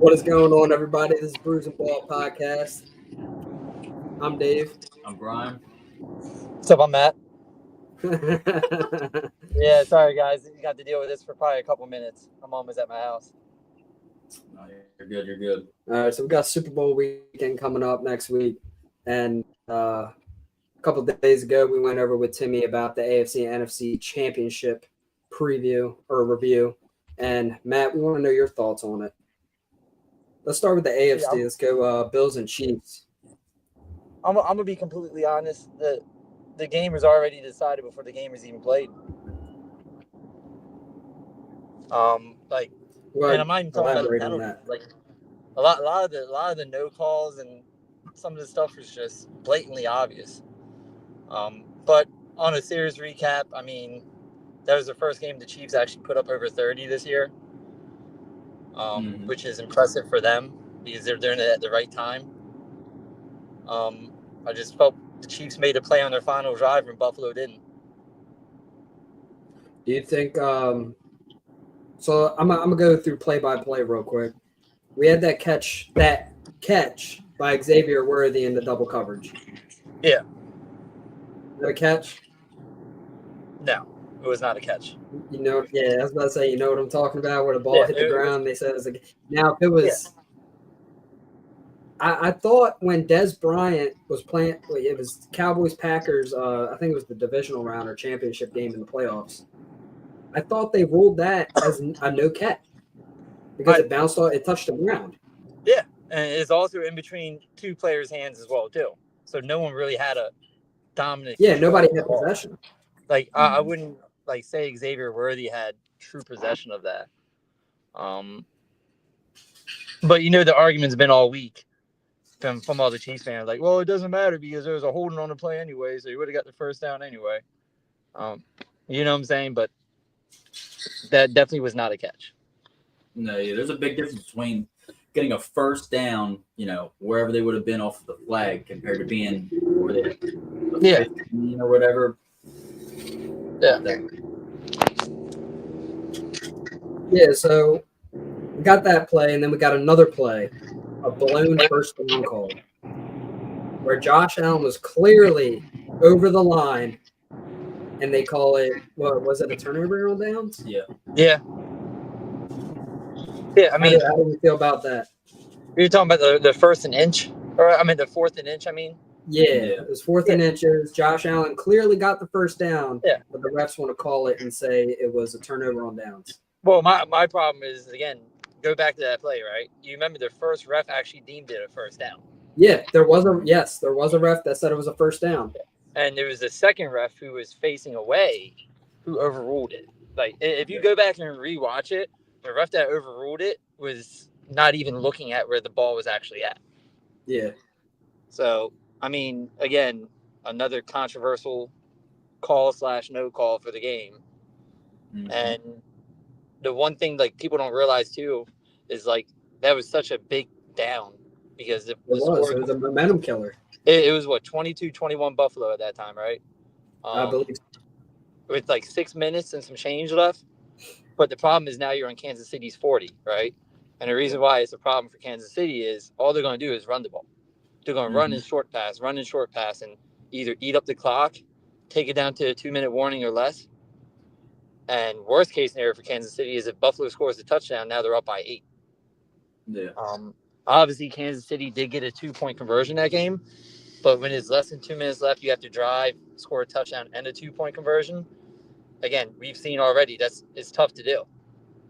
What is going on, everybody? This is Brews and Ball Podcast. I'm Dave. I'm Brian. What's up, I'm Matt. Yeah, sorry guys, you got to deal with this for probably a couple minutes. My mom was at my house. No, you're good. You're good. All right, so we got Super Bowl weekend coming up next week, and a couple of days ago we went over with Timmy about the AFC and NFC Championship preview or review. And Matt, we want to know your thoughts on it. Let's start with the AFC. Yeah. Let's go Bills and Chiefs. I'm gonna be completely honest. The game was already decided before the game was even played. And I'm not even talking about the penalties. Like a lot of the no calls and some of the stuff was just blatantly obvious. But on a series recap, I mean, that was the first game the Chiefs actually put up over 30 this year, which is impressive for them because they're doing it at the right time. I just felt the Chiefs made a play on their final drive and Buffalo didn't. Do you think so I'm gonna go through play by play real quick. We had that catch by Xavier Worthy in the double coverage. Yeah. Is that a catch? No, it was not a catch. You know, yeah, I was about to say, you know what I'm talking about, where the ball hit the ground. They said it was now if it was I thought when Dez Bryant was playing, it was Cowboys Packers. I think it was the divisional round or championship game in the playoffs. I thought they ruled that as a no catch because it bounced off, it touched the ground. Yeah, and it's also in between two players' hands as well too. So no one really had a dominant. Yeah, nobody had possession. Like I wouldn't say Xavier Worthy had true possession of that. But the argument's been all week from all the Chiefs fans, like, well, it doesn't matter because there was a holding on the play anyway, so you would have got the first down anyway. You know what I'm saying? But that definitely was not a catch. No, yeah, there's a big difference between getting a first down, wherever they would have been off of the flag, compared to being where they 15 or whatever. Yeah. Yeah, so we got that play, and then we got another play, a blown first down call, where Josh Allen was clearly over the line, and they call it, what was it, a turnover on downs? Yeah. Yeah. Yeah, I mean, how do you feel about that? You're talking about the first and inch, the fourth and inch. Yeah, it was fourth and inches. Josh Allen clearly got the first down, but the refs want to call it and say it was a turnover on downs. Well, my problem is, again, go back to that play, right? You remember the first ref actually deemed it a first down. Yeah, there was a ref that said it was a first down. And there was a second ref who was facing away who overruled it. Like, if you go back and rewatch it, the ref that overruled it was not even looking at where the ball was actually at. Yeah. So, again, another controversial call/no call for the game. Mm-hmm. And the one thing, people don't realize, too, is, that was such a big down because it was a momentum killer. It was, 22-21 Buffalo at that time, right? I believe so. With, 6 minutes and some change left. But the problem is now you're on Kansas City's 40, right? And the reason why it's a problem for Kansas City is all they're going to do is run the ball. They're going to run in short pass, and either eat up the clock, take it down to a 2-minute warning or less. And worst case scenario for Kansas City is if Buffalo scores a touchdown, now they're up by 8. Yeah. Obviously, Kansas City did get a 2-point conversion that game. But when it's less than 2 minutes left, you have to drive, score a touchdown, and a 2-point conversion. Again, we've seen already it's tough to do.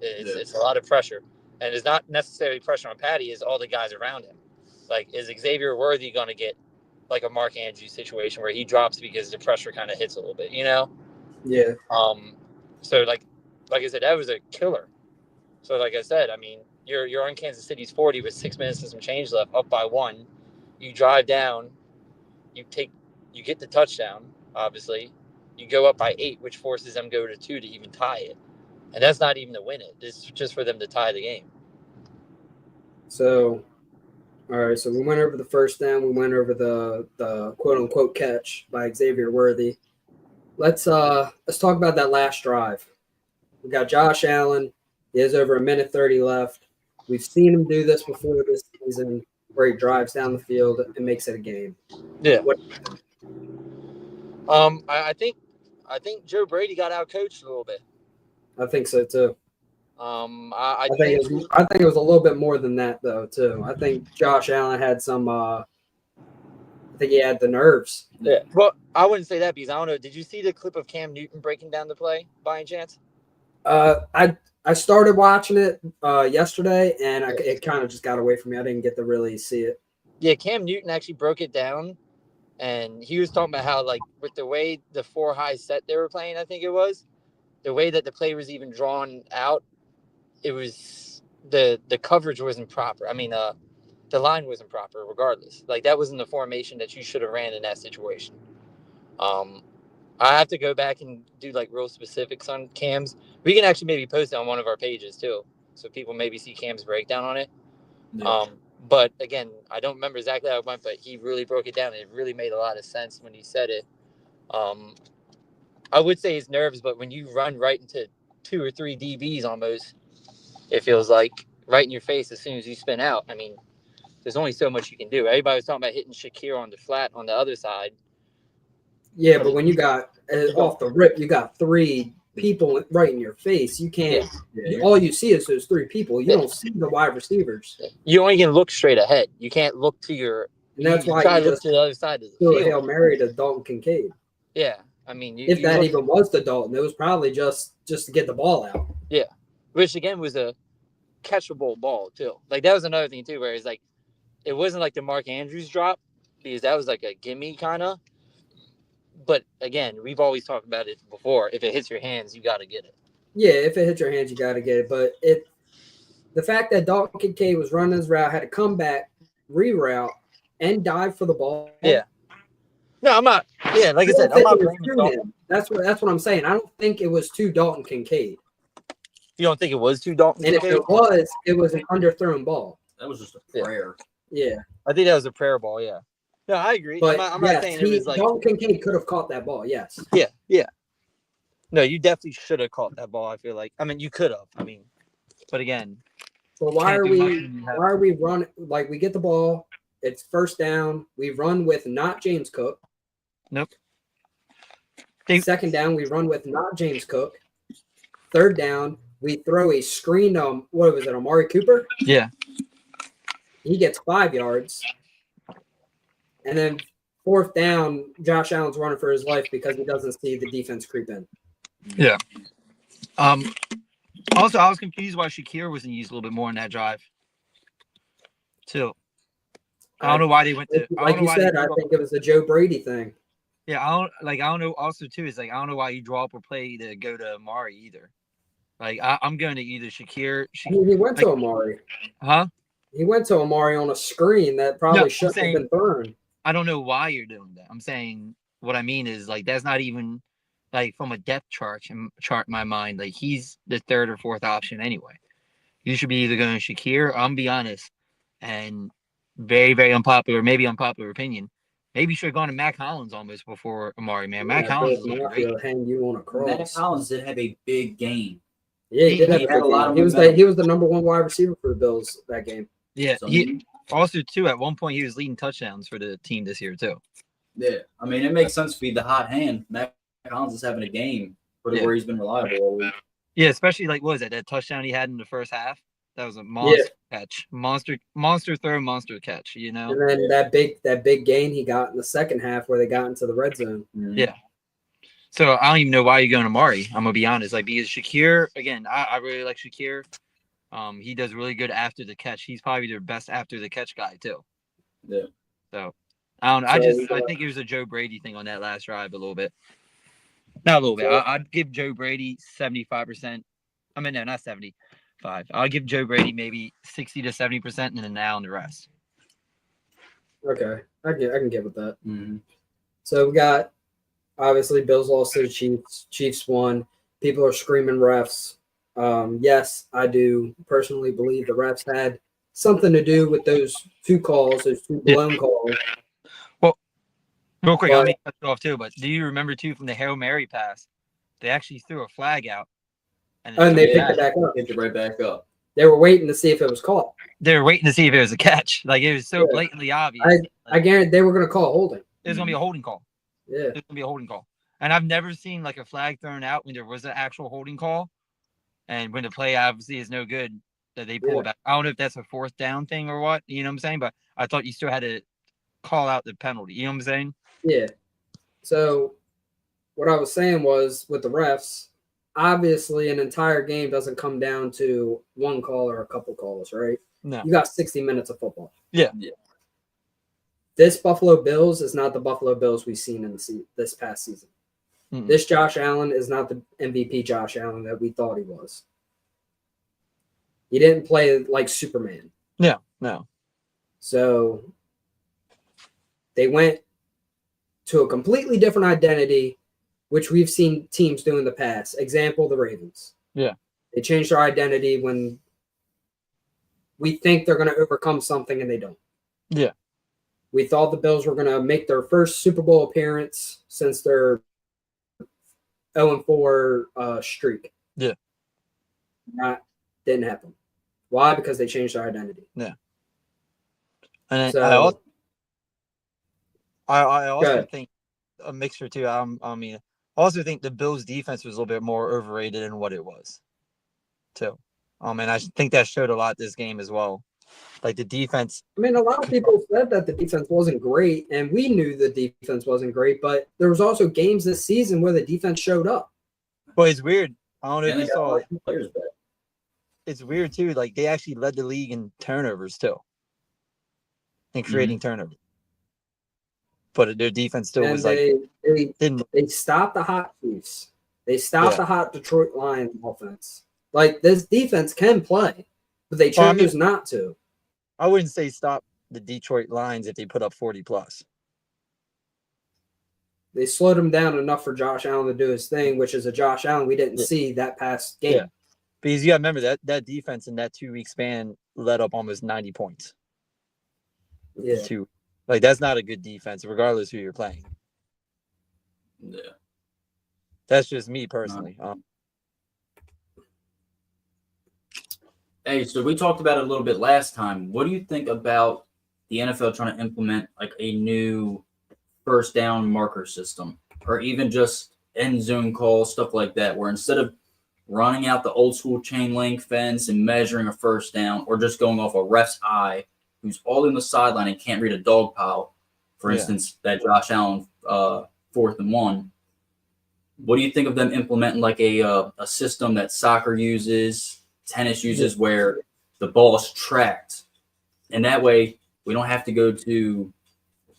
It's a lot of pressure. And it's not necessarily pressure on Patty, it's all the guys around him. Is Xavier Worthy going to get a Mark Andrews situation where he drops because the pressure kind of hits a little bit, Yeah. So like I said, that was a killer. So like I said, you're on Kansas City's 40 with 6 minutes and some change left, up by 1. You drive down, you get the touchdown, obviously. You go up by 8, which forces them to go to 2 to even tie it. And that's not even to win it. It's just for them to tie the game. So, all right. So we went over the first down. We went over the quote unquote catch by Xavier Worthy. Let's talk about that last drive. We got Josh Allen. He has over 1:30 left. We've seen him do this before this season, where he drives down the field and makes it a game. Yeah. What I think Joe Brady got out coached a little bit. I think so too. I think it was a little bit more than that though too. I think Josh Allen had some. I think he had the nerves. Yeah. Well, I wouldn't say that because I don't know. Did you see the clip of Cam Newton breaking down the play by any chance? I started watching it yesterday, and it kind of just got away from me. I didn't get to really see it. Yeah, Cam Newton actually broke it down, and he was talking about how, like, with the way the 4 high set they were playing, I think it was, the way that the play was even drawn out, it was the coverage wasn't proper. I mean, the line wasn't proper regardless. Like, that wasn't the formation that you should have ran in that situation. I have to go back and do like real specifics on Cam's. We can actually maybe post it on one of our pages too, so people maybe see Cam's breakdown on it. Yeah. But again, I don't remember exactly how it went, but he really broke it down. It really made a lot of sense when he said it. I would say his nerves, but when you run right into 2 or 3 DBs almost, it feels like right in your face as soon as you spin out. I mean, there's only so much you can do. Everybody was talking about hitting Shakir on the flat on the other side. Yeah, but when you got off the rip, you got 3 people right in your face. You can't. Yeah. All you see is those 3 people. You don't see the wide receivers. You only can look straight ahead. You can't look to your. And that's why try you to look just to the other side of the threw a field. Hail Mary to Dalton Kincaid. Yeah, I mean, If that even was to Dalton, it was probably just to get the ball out. Yeah, which again was a catchable ball too. Like that was another thing too, where it's like it wasn't like the Mark Andrews drop because that was like a gimme kind of. But again, we've always talked about it before. If it hits your hands, you got to get it. Yeah, if it hits your hands, you got to get it. But the fact that Dalton Kincaid was running his route, had to come back, reroute, and dive for the ball. Yeah. No, I'm not. Yeah, like I said, I'm not blaming Dalton. That's what I'm saying. I don't think it was to Dalton Kincaid. You don't think it was to Dalton And Kincaid? if it was an underthrown ball. That was just a prayer. Yeah. I think that was a prayer ball. Yeah. No, I agree. But I'm not saying it was like Dalton Kincaid could have caught that ball. Yes. Yeah. No, you definitely should have caught that ball. I feel like. I mean, you could have. I mean, but again. But why are we running? Like we get the ball, it's first down. We run with not James Cook. Nope. Second down, we run with not James Cook. Third down, we throw a screen. What was it, Amari Cooper? Yeah. He gets 5 yards. And then fourth down, Josh Allen's running for his life because he doesn't see the defense creep in. Yeah. Also, I was confused why Shakir wasn't used a little bit more in that drive, too. I don't know why they went to. Like you said, I think it was the Joe Brady thing. Yeah, I don't know. Also, too, is like I don't know why you draw up a play to go to Amari either. Like I'm going to either Shakir. He went to Amari. Huh? He went to Amari on a screen that probably shouldn't have been thrown. I don't know why you're doing that. I'm saying what I mean is like that's not even like from a depth chart in my mind. Like he's the 3rd or 4th option anyway. You should be either going Shakir. I'm be honest, and very very unpopular opinion. Maybe you should have gone to Mac Hollins almost before Amari. Man, Mac Hollins was great. Hang you on a cross. Mac Hollins did have a big game. Yeah, he did have a lot of. He was the number 1 wide receiver for the Bills that game. Yeah, he also too at one point he was leading touchdowns for the team this year too. Yeah, I mean it makes sense to be the hot hand. Mac Hollins is having a game where he's been reliable all week. Yeah, especially like what was that touchdown he had in the first half? That was a monster catch, monster throw, monster catch. You know, and then that big gain he got in the second half where they got into the red zone. Mm-hmm. Yeah. So I don't even know why you're going to Amari. I'm gonna be honest, like because Shakir again, I really like Shakir. He does really good after the catch. He's probably their best after the catch guy too. Yeah. So I don't know. I think it was a Joe Brady thing on that last drive a little bit. Not a little bit. I'd give Joe Brady 75%. I mean, no, not 75. I'll give Joe Brady maybe 60 to 70%, and then now and the rest. Okay, I can get with that. Mm-hmm. So we got obviously Bills lost to the Chiefs. Chiefs won. People are screaming refs. Yes, I do personally believe the refs had something to do with those 2 calls, those 2 blown calls. Well, real quick, I'll make that off too. But do you remember too from the Hail Mary pass? They actually threw a flag out, and they picked it back up. Picked it right back up. They were waiting to see if it was called. They were waiting to see if it was a catch. Like, it was so Yeah. blatantly obvious. I guarantee they were going to call holding. It was going to be a holding call. Yeah. It was going to be a holding call. And I've never seen like a flag thrown out when there was an actual holding call. And when the play obviously is no good, that they pull it back. I don't know if that's a fourth down thing or what, you know what I'm saying? But I thought you still had to call out the penalty. You know what I'm saying? Yeah. So what I was saying was with the refs, obviously an entire game doesn't come down to one call or a couple calls, right? No. You got 60 minutes of football. Yeah. This Buffalo Bills is not the Buffalo Bills we've seen in this past season. Mm-mm. This Josh Allen is not the MVP Josh Allen that we thought he was. He didn't play like Superman. No. So they went to a completely different identity, which we've seen teams do in the past. Example, the Ravens. Yeah. They changed their identity when we think they're going to overcome something and they don't. Yeah. We thought the Bills were going to make their first Super Bowl appearance since their 0-4 streak. Yeah. That didn't happen. Why? Because they changed their identity. Yeah. And So, I also think a mixture too. I also think the Bills' defense was a little bit more overrated than what it was, too. And I think that showed a lot this game as well. Like the defense. I mean, a lot of people said that the defense wasn't great, and we knew the defense wasn't great, but there was also games this season where the defense showed up. Well, it's weird. I don't know if And you they got saw. players back. It's weird too. Like they actually led the league in turnovers too, in creating turnovers. But their defense still was like they stopped the hot Chiefs. They stopped the hot Detroit Lions offense. Like this defense can play, but they chose not to. I wouldn't say stop the Detroit Lions if they put up 40 plus. They slowed him down enough for Josh Allen to do his thing, which is a Josh Allen we didn't see that past game. Yeah. Because you got to remember that defense in that 2-week span led up almost 90 points. Yeah. Like that's not a good defense, regardless who you're playing. Yeah. That's just me personally. Hey, so we talked about it a little bit last time. What do you think about the NFL trying to implement like a new first down marker system, or even just end zone calls, stuff like that, where instead of running out the old school chain link fence and measuring a first down, or just going off a ref's eye, who's all in the sideline and can't read a dog pile, for instance, that Josh Allen 4th and 1. What do you think of them implementing like a system that soccer uses, tennis uses, where the ball is tracked, and that way we don't have to go to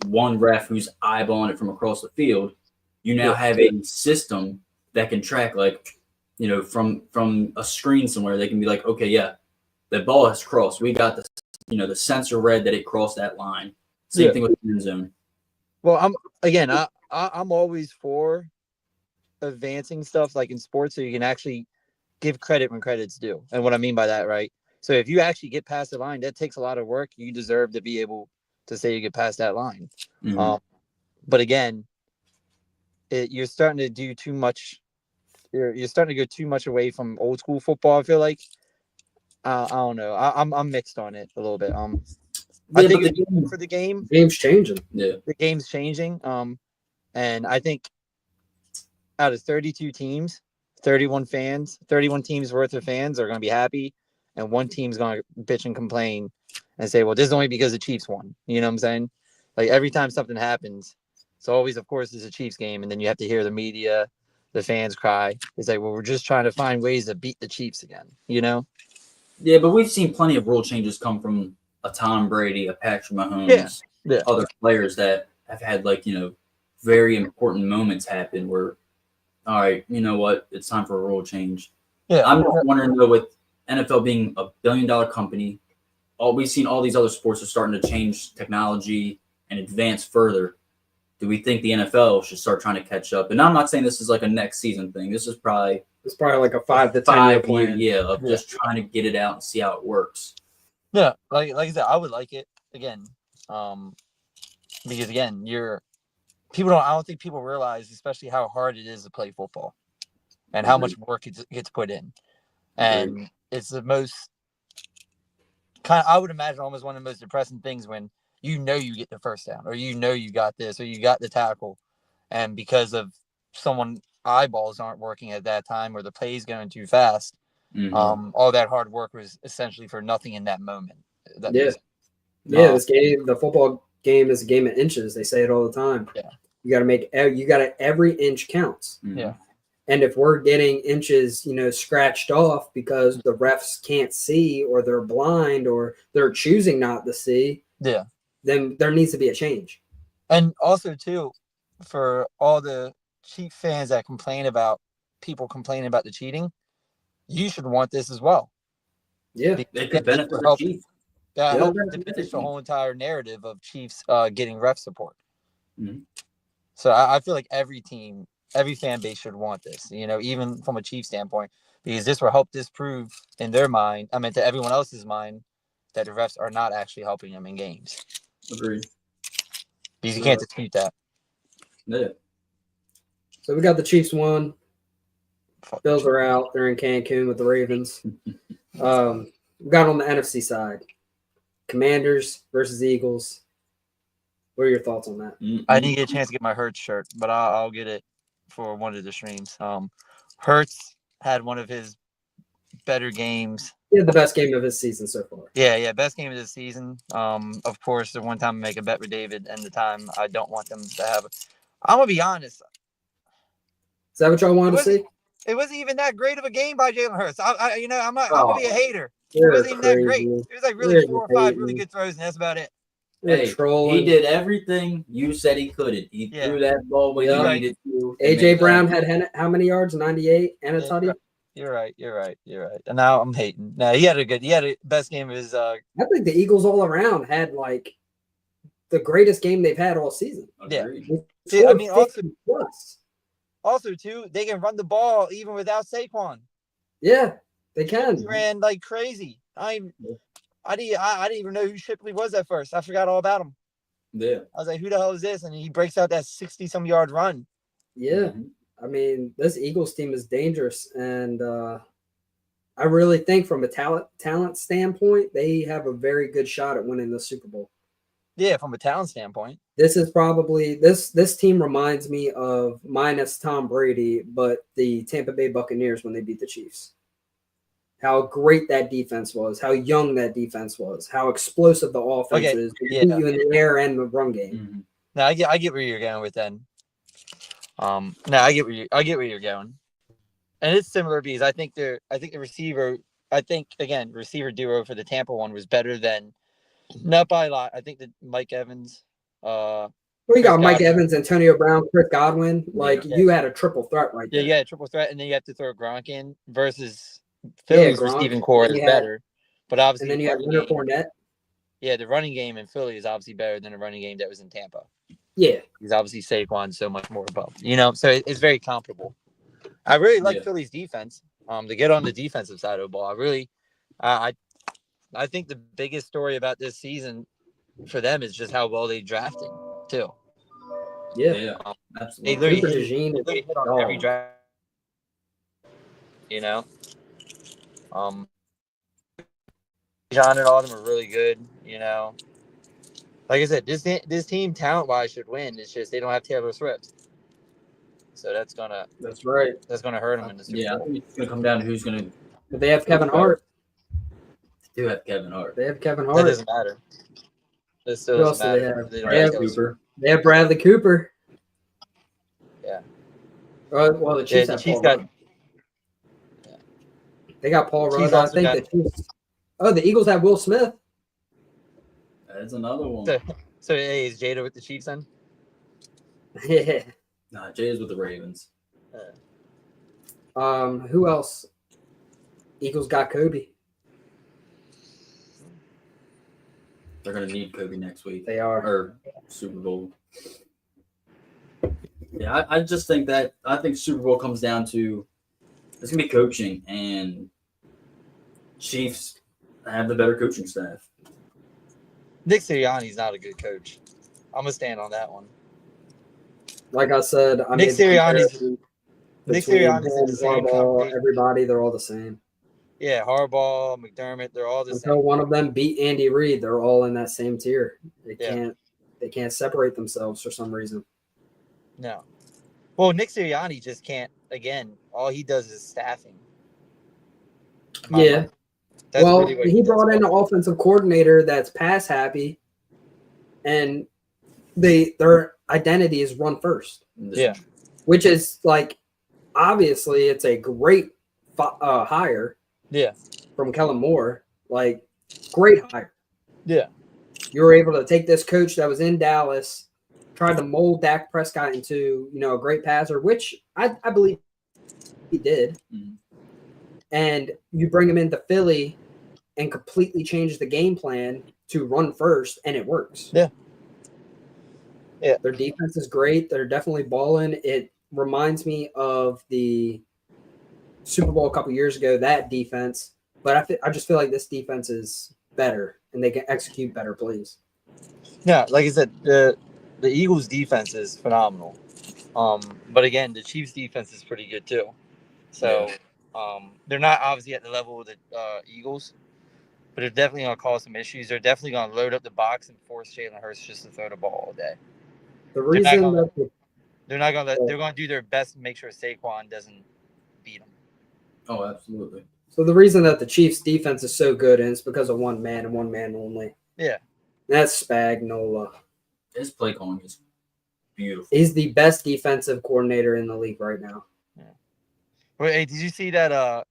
one ref who's eyeballing it from across the field? You now have a system that can track, like, you know, from a screen somewhere. They can be like, okay, yeah, the ball has crossed. We got the, you know, the sensor read that it crossed that line. Same thing with the end zone. Well, I'm always for advancing stuff like in sports, so you can actually give credit when credit's due. And what I mean by that, right? So if you actually get past the line, that takes a lot of work. You deserve to be able to say you get past that line. Mm-hmm. But again, you're starting to do too much. You're starting to go too much away from old school football. I feel like I don't know. I'm mixed on it a little bit. I think it's good for the game. Game's changing. Yeah, the game's changing. And I think out of 32 teams, 31 teams worth of fans are going to be happy, and one team's going to bitch and complain and say, well, this is only because the Chiefs won. You know what I'm saying? Like every time something happens, it's always, of course, it's a Chiefs game, and then you have to hear the media, the fans cry. It's like, well, we're just trying to find ways to beat the Chiefs again, you know? Yeah, but we've seen plenty of rule changes come from a Tom Brady, a Patrick Mahomes, other players that have had, like, you know, very important moments happen where, all right, you know what, it's time for a rule change. Yeah, I'm just wondering, though, with NFL being a billion-dollar company, we've seen all these other sports are starting to change technology and advance further. Do we think the NFL should start trying to catch up? And I'm not saying this is like a next season thing. This is probably like a 5 to 10 year plan. Just trying to get it out and see how it works. Yeah, like I said, I would like it again, because again, I don't think people realize, especially how hard it is to play football, and how much work it gets put in, and it's the most I would imagine almost one of the most depressing things when you get the first down, or you got this, or you got the tackle, and because of someone eyeballs aren't working at that time, or the play's going too fast, all that hard work was essentially for nothing in that moment. This game, the football game, is a game of inches. They say it all the time. Yeah, you got to every inch counts. Yeah. And if we're getting inches, scratched off because the refs can't see, or they're blind, or they're choosing not to see, then there needs to be a change. And also, too, for all the Chiefs fans that people complaining about the cheating, you should want this as well. Yeah, it could benefit the Chiefs. That helps diminish the whole entire narrative of Chiefs getting ref support. So I feel like every fan base should want this, even from a Chiefs standpoint, because this will help disprove in their mind, to everyone else's mind, that the refs are not actually helping them in games. Agreed. Because you can't dispute that. Yeah. So we got the Chiefs won. Bills are out. They're in Cancun with the Ravens. We got on the NFC side. Commanders versus Eagles. What are your thoughts on that? I didn't get a chance to get my Hurts shirt, but I'll get it for one of the streams. Hurts had one of his better games. He had the best game of his season so far. Yeah, best game of the season. Of course, the one time I make a bet with David, and the time I don't want them to have. I'm gonna be honest. Is that what y'all wanted to see? It wasn't even that great of a game by Jalen Hurts. I'm gonna be a hater. It wasn't even that great. It was like really 4 or 5 really good throws, and that's about it. Hey, he did everything you said he couldn't. He threw that ball when he needed to. AJ Brown had how many yards? 98 and a touchdown. You're right. And now I'm hating. No, he had a best game of his. I think the Eagles all around had like the greatest game they've had all season. Yeah. See, also too, they can run the ball even without Saquon. Yeah, they can. He ran like crazy. I didn't even know who Shipley was at first. I forgot all about him. Yeah. I was like, who the hell is this? And he breaks out that 60-some yard run. Yeah. This Eagles team is dangerous. And I really think from a talent standpoint, they have a very good shot at winning the Super Bowl. Yeah, from a talent standpoint. This is probably this team reminds me of, minus Tom Brady, but the Tampa Bay Buccaneers when they beat the Chiefs. How great that defense was, how young that defense was, how explosive the offense is. You in the air and the run game. Now I get where you're going with then. I get where you're going, and it's similar because I think the receiver duo for the Tampa one was better than, not by a lot. I think that Mike Evans. You got Mike Evans, Antonio Brown, Chris Godwin. You had a triple threat right there. Yeah, a triple threat, and then you have to throw Gronk in versus Philly's receiving core is better, but obviously, and then you have Leonard Fournette. Yeah, the running game in Philly is obviously better than the running game that was in Tampa. Yeah, he's obviously Saquon so much more above. So it's very comparable. I really like Philly's defense. To get on the defensive side of the ball, I think the biggest story about this season for them is just how well they drafted too. Yeah, absolutely. They literally hit on every draft. John and all of them are really good. Like I said, this team talent wise should win. It's just they don't have Taylor Swift, so that's gonna hurt them in the Super Bowl. I think it's gonna come down to who's gonna. But they have Kevin Hart. They do have Kevin Hart. They have Kevin Hart. That doesn't matter. That still doesn't matter. They have Cooper. They have Bradley Cooper. Yeah. Well, the Chiefs have Paul Rudd. Yeah. They got Paul Rudd. I think the Chiefs. Oh, the Eagles have Will Smith. That's another one. So hey, is Jada with the Chiefs then? Yeah. Nah, Jada's with the Ravens. Who else? Eagles got Kobe. They're gonna need Kobe next week. They are. Or Super Bowl. Yeah, I just think Super Bowl comes down to it's gonna be coaching, and Chiefs have the better coaching staff. Nick Sirianni's not a good coach. I'm gonna stand on that one. Like I said, Nick Sirianni's in the same everybody, they're all the same. Yeah, Harbaugh, McDermott, they're all the Until same. one of them beat Andy Reid, they're all in that same tier. Yeah. They can't separate themselves for some reason. No. Well, Nick Sirianni just can't. Again, all he does is staffing. In my Yeah. mind. That's Well, really what he he does. brought in an offensive coordinator that's pass happy, and their identity is run first, Yeah. which is like obviously it's a great hire Yeah. from Kellen Moore. Like great hire. Yeah. You were able to take this coach that was in Dallas, tried to mold Dak Prescott into a great passer, which I believe he did, and you bring him into Philly and completely change the game plan to run first, and it works. Yeah. Yeah. Their defense is great. They're definitely balling. It reminds me of the Super Bowl a couple years ago, that defense. But I just feel like this defense is better, and they can execute better plays. Yeah, like I said, the Eagles' defense is phenomenal. But again, the Chiefs' defense is pretty good too. So, they're not obviously at the level of the Eagles, but they're definitely going to cause some issues. They're definitely going to load up the box and force Jalen Hurts just to throw the ball all day. The reason that They're not going to. They're going to do their best to make sure Saquon doesn't beat them. Oh, absolutely. So the reason that the Chiefs' defense is so good is because of one man and one man only. Yeah, That's Spagnuolo. His play calling is beautiful. He's the best defensive coordinator in the league right now. yeah. Wait, hey, did you see that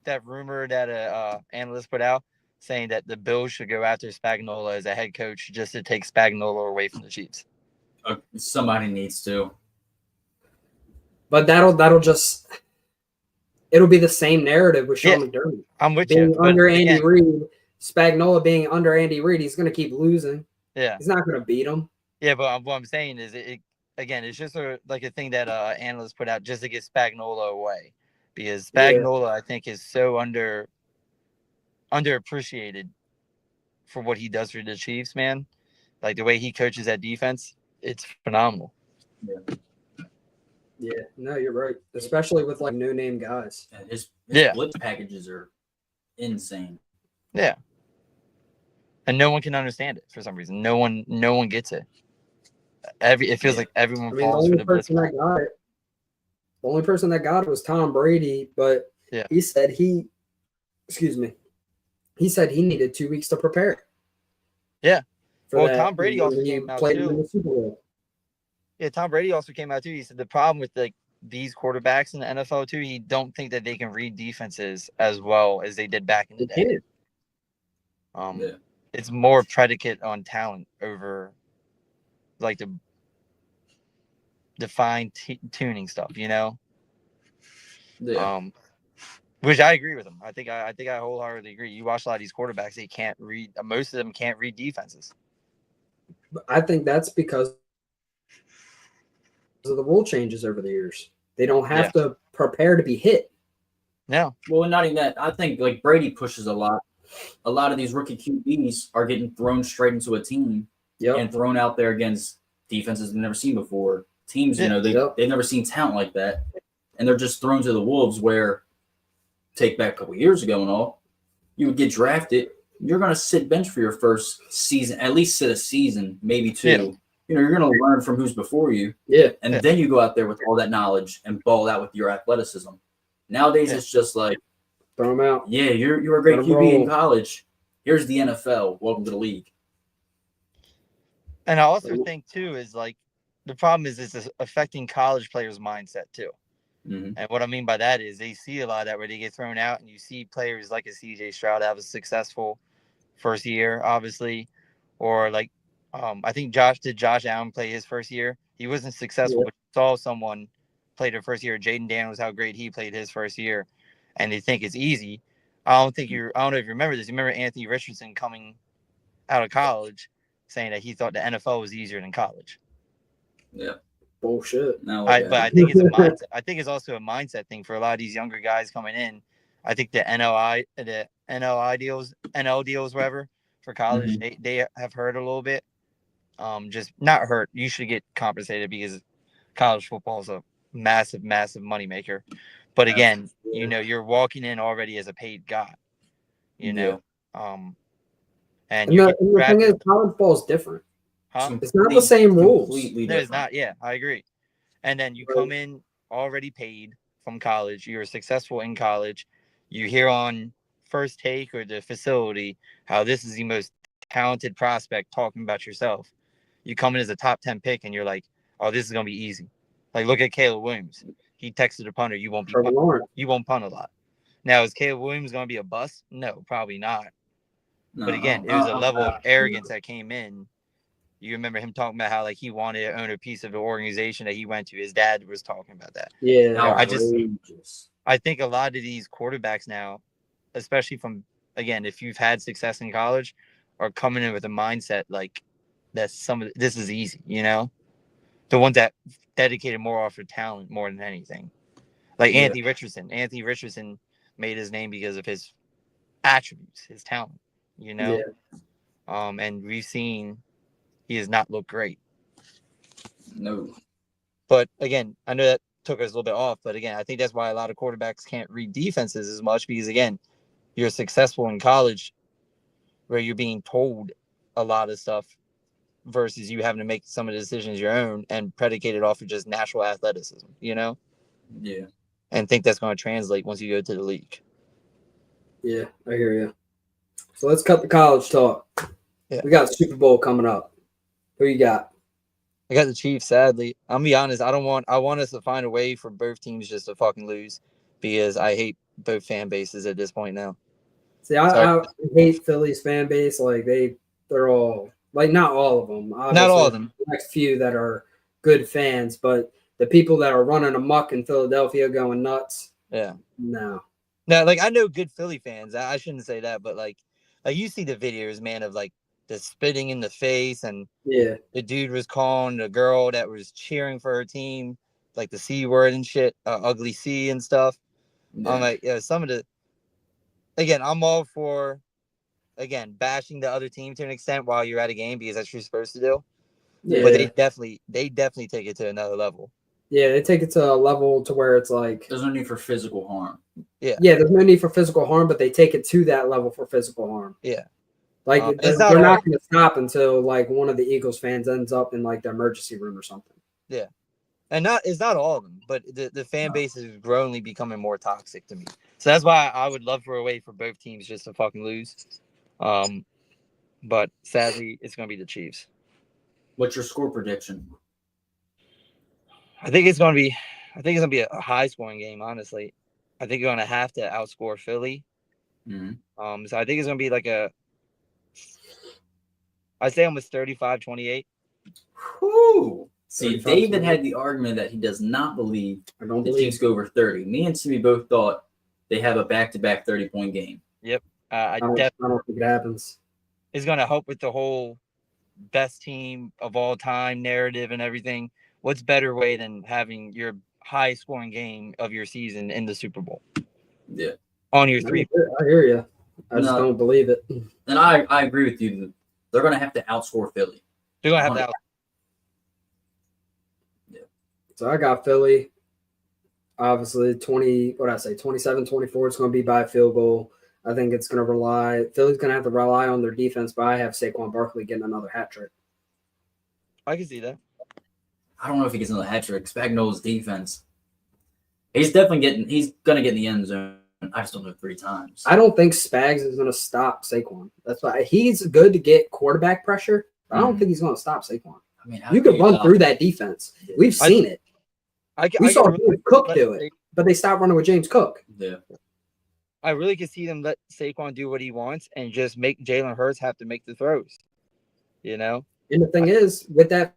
that rumor that analyst put out saying that the Bills should go after Spagnuolo as a head coach just to take Spagnuolo away from the Chiefs? Somebody needs to. But it'll be the same narrative with Sean McDermott. I'm with being you. under Andy Reid, Spagnuolo being under Andy Reid, he's going to keep losing. Yeah, he's not going to beat him. Yeah, but what I'm saying is, it's just a thing that analysts put out just to get Spagnuolo away, because Spagnuolo I think is so underappreciated for what he does for the Chiefs, man. Like the way he coaches that defense, it's phenomenal. Yeah, no, you're right. Especially with like no-name guys. His blitz packages are insane. Yeah, and no one can understand it for some reason. No one gets it. It feels like everyone falls for the blitz. The only person that got it was Tom Brady, but he said he needed 2 weeks to prepare. Yeah. Well, Tom Brady also came out too. In the Super Bowl. Yeah, Tom Brady also came out too. He said the problem with these quarterbacks in the NFL too, he don't think that they can read defenses as well as they did back in the day. It's more predicate on talent over like the fine tuning stuff, Yeah. Which I agree with him. I think I wholeheartedly agree. You watch a lot of these quarterbacks, they can't read. Most of them can't read defenses. I think that's because of the rule changes over the years. They don't have to prepare to be hit. No. Well, not even that. I think like Brady pushes a lot. A lot of these rookie QBs are getting thrown straight into a team and thrown out there against defenses they've never seen before. Teams, they've never seen talent like that. And they're just thrown to the wolves where, take back a couple years ago and all, you would get drafted. You're going to sit bench for your first season, at least sit a season, maybe two. Yeah. You're going to learn from who's before you. Yeah. And then you go out there with all that knowledge and ball out with your athleticism. Nowadays, it's just like, throw them out. Yeah, you're a great QB in college. Here's the NFL. Welcome to the league. And I also think, too, is like the problem is it's affecting college players' mindset, too. Mm-hmm. And what I mean by that is they see a lot of that where they get thrown out, and you see players like a CJ Stroud have a successful first year, obviously, or like I think Josh Allen play his first year. He wasn't successful, but you saw someone play their first year. Jaden Daniels, how great he played his first year, and they think it's easy. I don't know if you remember this. You remember Anthony Richardson coming out of college saying that he thought the NFL was easier than college. Yeah. Bullshit. But I think it's a mindset. I think it's also a mindset thing for a lot of these younger guys coming in. I think the NL deals, whatever, for college, they have hurt a little bit. Just not hurt. You should get compensated because college football is a massive, massive moneymaker. But again, you're walking in already as a paid guy. And And you the, get and the thing is, drafted. college ball is different. Huh? It's not the same rules. Completely No, it's different. not. Yeah, I agree. And then you Right. come in already paid from college. You're successful in college. You hear on First Take or the facility how this is the most talented prospect talking about yourself. You come in as a top 10 pick and you're like, oh, this is going to be easy. Like, look at Caleb Williams. He texted a punter, you won't Trevor Lawrence. punt a lot. Now, is Caleb Williams going to be a bust? No, probably not. No, But again, it was a level of arrogance that came in. You remember him talking about how like he wanted to own a piece of the organization that he went to. His dad was talking about that. Yeah, I think a lot of these quarterbacks now, especially from again, if you've had success in college, are coming in with a mindset like this is easy, the ones that dedicated more off of talent more than anything. Like Anthony Richardson. Anthony Richardson made his name because of his attributes, his talent, Yeah. And we've seen he has not looked great. No. But again, I know that took us a little bit off, but again, I think that's why a lot of quarterbacks can't read defenses as much because again, you're successful in college where you're being told a lot of stuff versus you having to make some of the decisions your own and predicated off of just natural athleticism, Yeah. And think that's going to translate once you go to the league. Yeah, I hear you. So let's cut the college talk. Yeah. We got Super Bowl coming up. Who you got? I got the Chiefs, sadly. I'm gonna be honest, I want us to find a way for both teams just to fucking lose because I hate both fan bases at this point now. See, I hate Philly's fan base. Like they're all like not all of them. Obviously, not all of them. The next few that are good fans, but the people that are running amok in Philadelphia going nuts. Yeah. No. Now, like I know good Philly fans. I shouldn't say that, but like you see the videos, man, of like the spitting in the face and the dude was calling the girl that was cheering for her team like the C word and shit, ugly C and stuff. Yeah. I'm like, some of the again, I'm all for bashing the other team to an extent while you're at a game because that's what you're supposed to do. Yeah. But they definitely take it to another level. Yeah, they take it to a level to where it's like there's no need for physical harm. Yeah. Yeah, there's no need for physical harm, but they take it to that level for physical harm. Yeah. Like they're not going to stop until like one of the Eagles fans ends up in like the emergency room or something. Yeah. And it's not all of them, but the fan base is growingly becoming more toxic to me. So that's why I would love for a way for both teams just to fucking lose. But sadly, it's going to be the Chiefs. What's your score prediction? I think it's going to be a high scoring game, honestly. I think you're going to have to outscore Philly. Mm-hmm. So I think it's going to be like I'd say almost 35-28. Whoo! See, David had the argument that he does not believe the Chiefs go over 30. Me and Timmy both thought they have a back-to-back 30-point game. Yep. I don't think it happens. It's going to help with the whole best team of all time narrative and everything. What's better way than having your high-scoring game of your season in the Super Bowl? Yeah. On your three. I hear you. I just don't believe it. And I agree with you. They're going to have to outscore Philly. They're going to have to Yeah. So I got Philly. Obviously, 27-24. It's going to be by a field goal. I think it's going to Philly's going to have to rely on their defense, but I have Saquon Barkley getting another hat trick. I can see that. I don't know if he gets another hat trick. Spagnuolo's defense. He's going to get in the end zone. I just don't know 3 times. I don't think Spags is going to stop Saquon. That's why he's good to get quarterback pressure. But I don't think he's going to stop Saquon. I mean, you can run through that defense. We've seen it. We saw James Cook do it, but they stopped running with James Cook. Yeah. I really could see them let Saquon do what he wants and just make Jalen Hurts have to make the throws. And the thing is, with that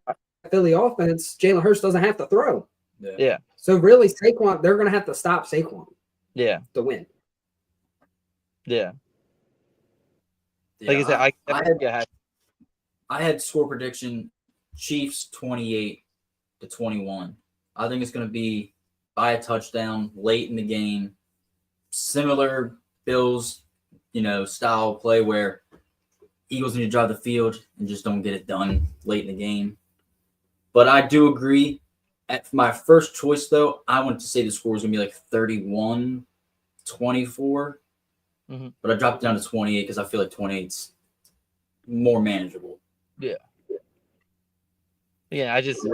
Philly offense, Jalen Hurts doesn't have to throw. Yeah. So really, Saquon, they're going to have to stop Saquon. Yeah. To win. Yeah. Like I said, I had score prediction Chiefs 28-21. I think it's going to be by a touchdown late in the game. Similar Bills, style play where Eagles need to drive the field and just don't get it done late in the game. But I do agree At my first choice, though, I wanted to say the score was going to be like 31-24, but I dropped it down to 28 because I feel like 28's more manageable. Yeah, I just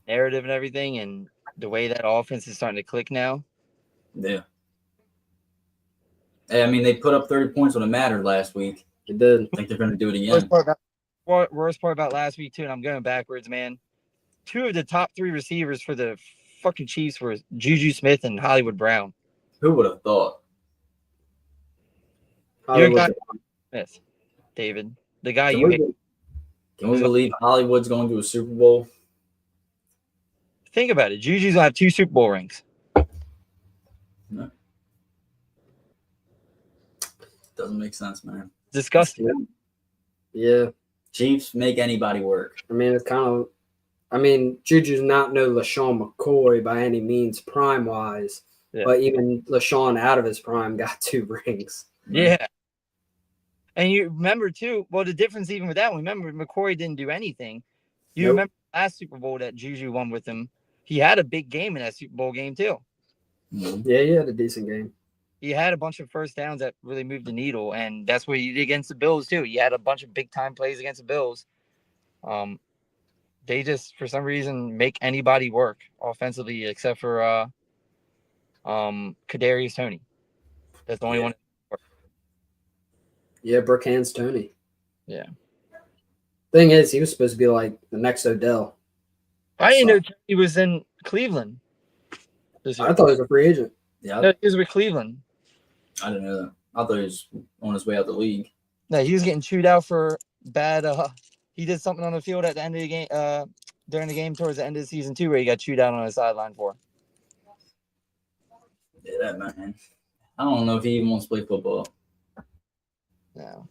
narrative and everything, and the way that offense is starting to click now. Yeah. Hey, I mean, they put up 30 points when it mattered last week. It did. I think they're going to do it again. Worst part about last week too, and I'm going backwards, man. 2 of the top 3 receivers for the fucking Chiefs were Juju Smith and Hollywood Brown. Who would have thought? Hollywood. Smith, David, the guy Can you we, hate. can we believe Hollywood's going to a Super Bowl? Think about it. Juju's gonna have 2 Super Bowl rings. No. Doesn't make sense, man. Disgusting. Yeah. Chiefs make anybody work. I mean, it's kind of. I mean, Juju's not no LaShawn McCoy by any means, prime wise, but even LaShawn out of his prime got 2 rings. Yeah. And you remember too, well, the difference even with that one, remember McCoy didn't do anything. You remember the last Super Bowl that Juju won with him? He had a big game in that Super Bowl game too. Mm-hmm. Yeah, he had a decent game. He had a bunch of first downs that really moved the needle, and that's what he did against the Bills too. He had a bunch of big time plays against the Bills. They just for some reason make anybody work offensively except for Kadarius Toney. That's the only one. Yeah, Brooke Hands Tony. Yeah. Thing is, he was supposed to be like the next Odell. I didn't know he was in Cleveland. I thought he was a free agent. Yeah, No, he was with Cleveland. I didn't know that. I thought he was on his way out the league. No, he was getting chewed out for bad. He did something on the field at the end of the game. During the game towards the end of the season too, where he got chewed out on the sideline for. Yeah, that man. I don't know if he even wants to play football. No.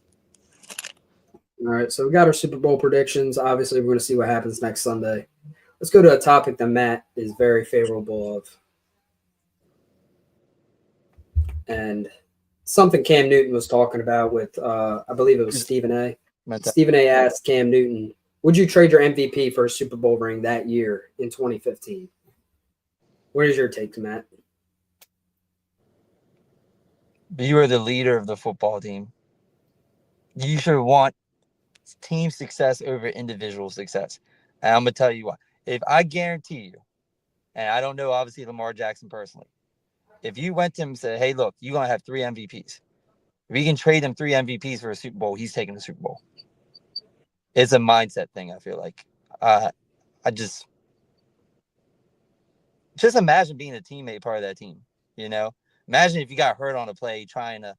All right, so we got our Super Bowl predictions. Obviously, we're going to see what happens next Sunday. Let's go to a topic that Matt is very favorable of. And something Cam Newton was talking about with, I believe it was Stephen A. Stephen A. asked Cam Newton, would you trade your MVP for a Super Bowl ring that year in 2015? What is your take, Matt? You are the leader of the football team. You should want team success over individual success. And I'm going to tell you what. If I guarantee you, and I don't know, obviously, Lamar Jackson personally, if you went to him and said, hey, look, you're going to have 3 MVPs. If you can trade him 3 MVPs for a Super Bowl, he's taking the Super Bowl. It's a mindset thing, I feel like. I just imagine being a teammate part of that team, you know? Imagine if you got hurt on a play trying to,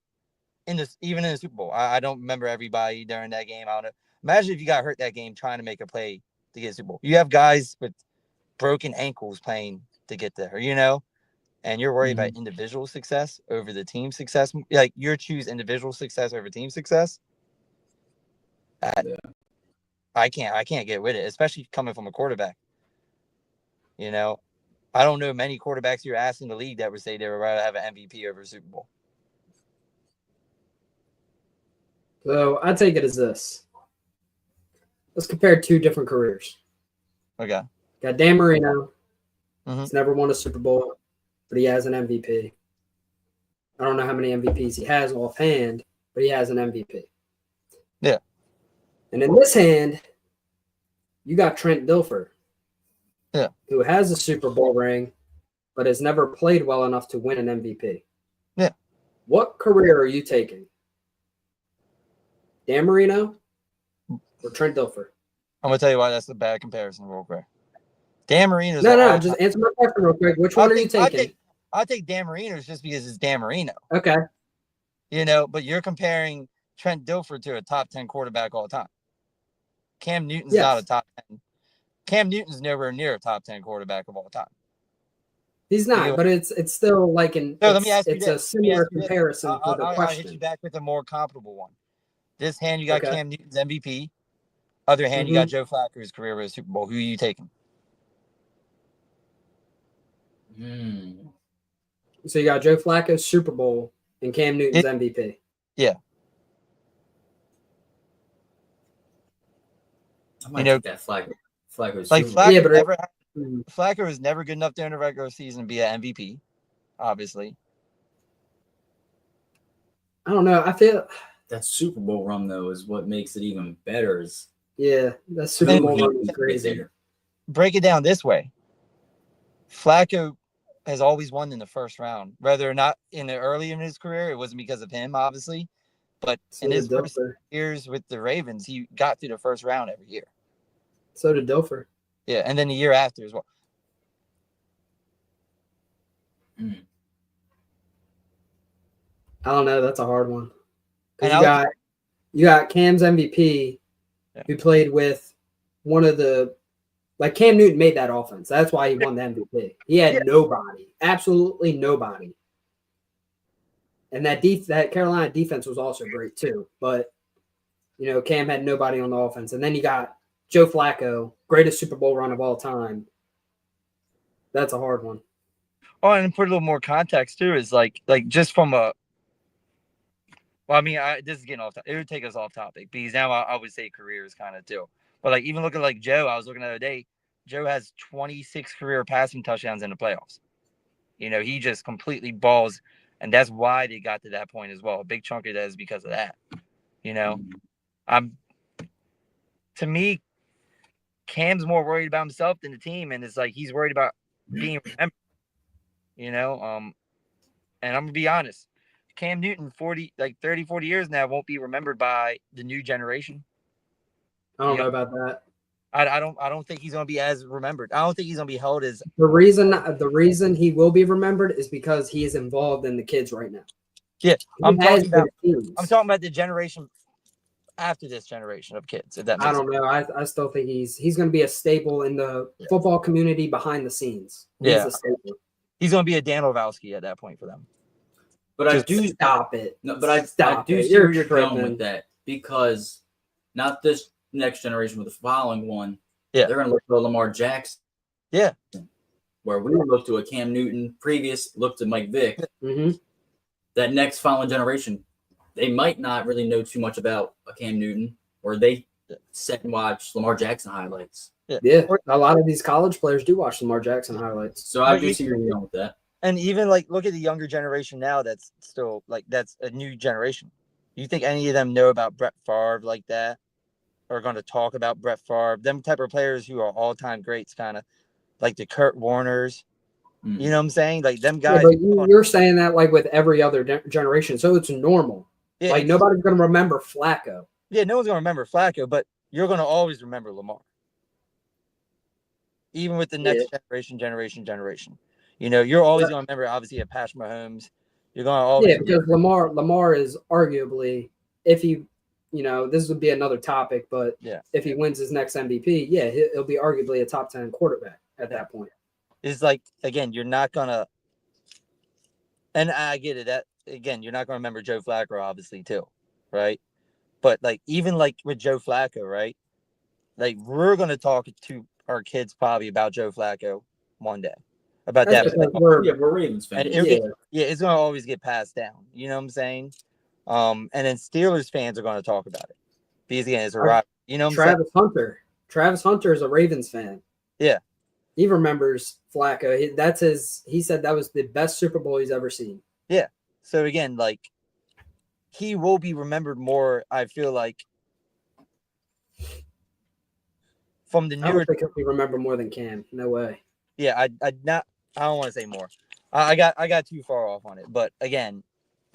even in the Super Bowl. I don't remember everybody during that game. I don't know. Imagine if you got hurt that game trying to make a play to get a Super Bowl. You have guys with broken ankles playing to get there, you know? And you're worried about individual success over the team success. Like, you choose individual success over team success. I can't get with it, especially coming from a quarterback. You know, I don't know many quarterbacks you're asking the league that would say they would rather have an MVP over a Super Bowl. So I take it as this. Let's compare 2 different careers. Okay. Got Dan Marino. Mhm. He's never won a Super Bowl, but he has an MVP. I don't know how many MVPs he has offhand, but he has an MVP. Yeah. And in this hand, you got Trent Dilfer. Yeah. Who has a Super Bowl ring, but has never played well enough to win an MVP. Yeah. What career are you taking? Dan Marino or Trent Dilfer? I'm going to tell you why that's a bad comparison real quick. Dan Marino's No, just answer my question real quick. Which one are you taking? I'll take Dan Marino's just because it's Dan Marino. Okay. You know, but you're comparing Trent Dilfer to a top 10 quarterback all time. Cam Newton's not a top 10. Cam Newton's nowhere near a top 10 quarterback of all time. He's not, but it's still like it's a similar comparison for the question. I'll hit you back with a more comparable one. This hand, you got Cam Newton's MVP. Other hand, you got Joe Flacco's career with a Super Bowl. Who are you taking? So you got Joe Flacco's Super Bowl and Cam Newton's MVP. Yeah. I might take that Flacco's like Super Bowl. Flacco Flacco is never good enough during the regular season to be an MVP, obviously. I don't know. I feel That Super Bowl run though is what makes it even better. Is that Super And Bowl he- run is crazy. there. Break it down this way. Flacco has always won in the first round, whether or not early in his career, it wasn't because of him, obviously, but So in did his first Dilfer. years with the Ravens, he got through the first round every year. So did Dilfer. Yeah, and then the year after as well. I don't know. That's a hard one. And Because you got Cam's MVP, Yeah. who played with one of the Cam Newton made that offense. That's why he won the MVP. He had nobody, absolutely nobody. And that Carolina defense was also great too. But Cam had nobody on the offense. And then you got Joe Flacco, greatest Super Bowl run of all time. That's a hard one. Oh, and put a little more context too is like just from a. Well, I mean, this is getting off. It would take us off topic because now I would say careers kind of too. But like even looking like Joe, I was looking the other day. Joe has 26 career passing touchdowns in the playoffs. He just completely balls, and that's why they got to that point as well. A big chunk of that is because of that. To me, Cam's more worried about himself than the team, and it's like he's worried about being remembered. And I'm gonna be honest, Cam Newton, 30, 40 years now, won't be remembered by the new generation. I don't know about that. I don't think he's gonna be as remembered. I don't think he's gonna be held as The reason he will be remembered is because he is involved in the kids right now. Yeah, I'm talking about the generation after this generation of kids. If that makes I don't know. I still think he's going to be a staple in the football community behind the scenes. He's a staple. He's going to be a Dan Orvalski at that point for them. But I do stop it. No, but I do see where you're going with that, because not this next generation, but the following one. Yeah, they're going to look to Lamar Jackson. Yeah, where we look to a Cam Newton. Previous look to Mike Vick. Mm-hmm. That next following generation, they might not really know too much about a Cam Newton, or they sit and watch Lamar Jackson highlights. Yeah, a lot of these college players do watch Lamar Jackson highlights. So I do see where you're going with that. And even look at the younger generation now. That's still that's a new generation. You think any of them know about Brett Favre like that, or going to talk about Brett Favre? Them type of players who are all-time greats, kind of like the Kurt Warners. Mm-hmm. You know what I'm saying? Like them guys. Yeah, but you're saying that with every other generation, so it's normal. Yeah, nobody's going to remember Flacco. Yeah, no one's going to remember Flacco, but you're going to always remember Lamar. Even with the next generation. You're always going to remember, obviously, a Patrick Mahomes. You're going to always because Lamar is arguably, if he, this would be another topic, but if he wins his next MVP, he'll be arguably a top 10 quarterback at that point. It's again, you're not going to, and I get it, that, again, you're not going to remember Joe Flacco, obviously, too, right? But, even with Joe Flacco, right? We're going to talk to our kids probably about Joe Flacco one day. About that. We're Ravens fans. It's going to always get passed down. You know what I'm saying? And then Steelers fans are going to talk about it. Because, again, it's a rivalry. You know what I'm saying? Travis Hunter is a Ravens fan. Yeah. He remembers Flacco. He said that was the best Super Bowl he's ever seen. Yeah. So, again, he will be remembered more, I feel like, from the newer. I don't think he'll be remembered more than Cam. No way. Yeah, I don't want to say more. I got too far off on it, but again,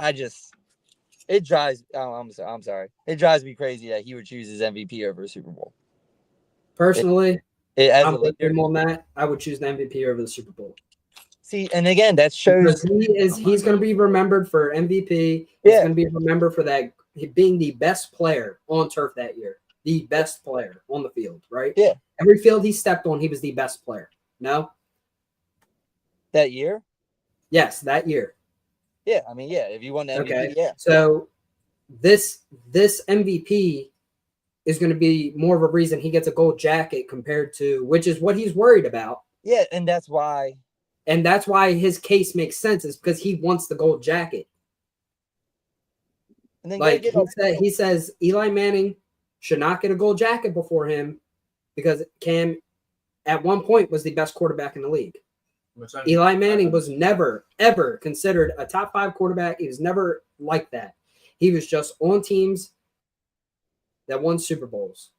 it drives. Oh, I'm sorry. It drives me crazy that he would choose his MVP over a Super Bowl. Personally, I'm with him on that. I would choose the MVP over the Super Bowl. See, and again, that shows he's going to be remembered for MVP. He's going to be remembered for that being the best player on turf that year, the best player on the field. Right? Yeah. Every field he stepped on, he was the best player. No. That year? Yes, that year. Yeah, I mean, if you won the MVP, okay. So this MVP is going to be more of a reason he gets a gold jacket compared to, which is what he's worried about. Yeah, and that's why. And that's why his case makes sense, is because he wants the gold jacket. And then he says Eli Manning should not get a gold jacket before him because Cam at one point was the best quarterback in the league. Which I- Eli Manning was never, ever considered a top 5 quarterback. He was never like that. He was just on teams that won Super Bowls.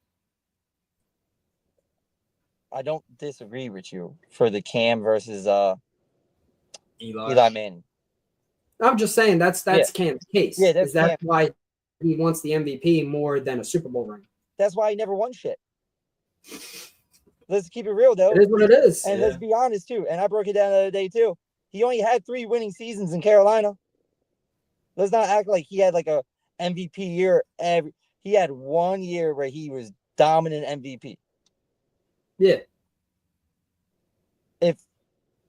I don't disagree with you for the Cam versus Eli. Eli Manning. I'm just saying that's Cam's case. Yeah, that's that's Cam. why he wants the MVP more than a Super Bowl ring. That's why he never won shit. Let's keep it real though. It is what it is. And Yeah. let's be honest too. And I broke it down the other day too. He only had 3 winning seasons in Carolina. Let's not act like he had like a MVP year he had 1 year where he was dominant MVP. Yeah. If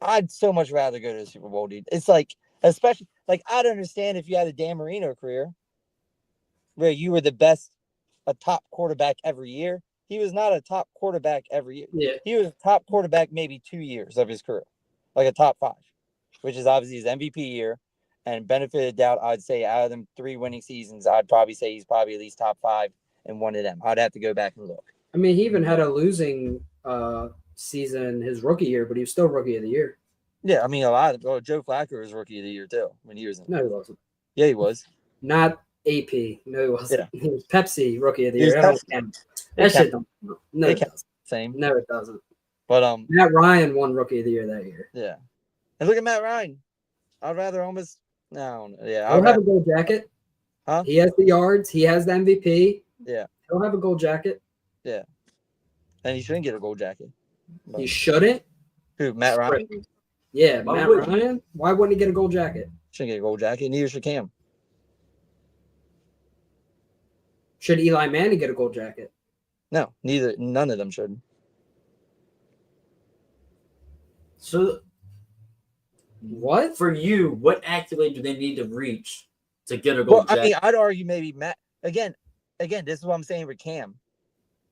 I'd so much rather go to the Super Bowl, dude. It's like, especially like I'd understand if you had a Dan Marino career where you were a top quarterback every year. He was not a top quarterback every year. Yeah. He was a top quarterback maybe 2 years of his career, like a top 5, which is obviously his MVP year. And benefit of doubt, I'd say out of them 3 winning seasons, I'd probably say he's probably at least top 5 in one of them. I'd have to go back and look. I mean, he even had a losing season his rookie year, but he was still rookie of the year. Yeah, I mean, Joe Flacco was rookie of the year too when he was in. No, he wasn't. Yeah, he was. Not AP. No, he wasn't. He was Pepsi rookie of the He was year. That don't Pepsi. count. It That shit counts. don't count. No, It it counts. doesn't. Same. No, it doesn't. But Matt Ryan won rookie of the year that year. yeah. And look at Matt Ryan. I'd rather almost yeah. He'll have a gold jacket. Huh? He has the yards. He has the MVP. Yeah. He'll have a gold jacket. And he shouldn't get a gold jacket. But He shouldn't. who? Matt Ryan Yeah, Why Matt wouldn't he? Ryan. Why wouldn't he get a gold jacket? shouldn't get a gold jacket. Neither should Cam. Should Eli Manning get a gold jacket? No, none of them should. So What? for you, what accolade do they need to reach to get a Well, gold jacket? I mean, I'd argue maybe Matt again. This is what I'm saying with Cam.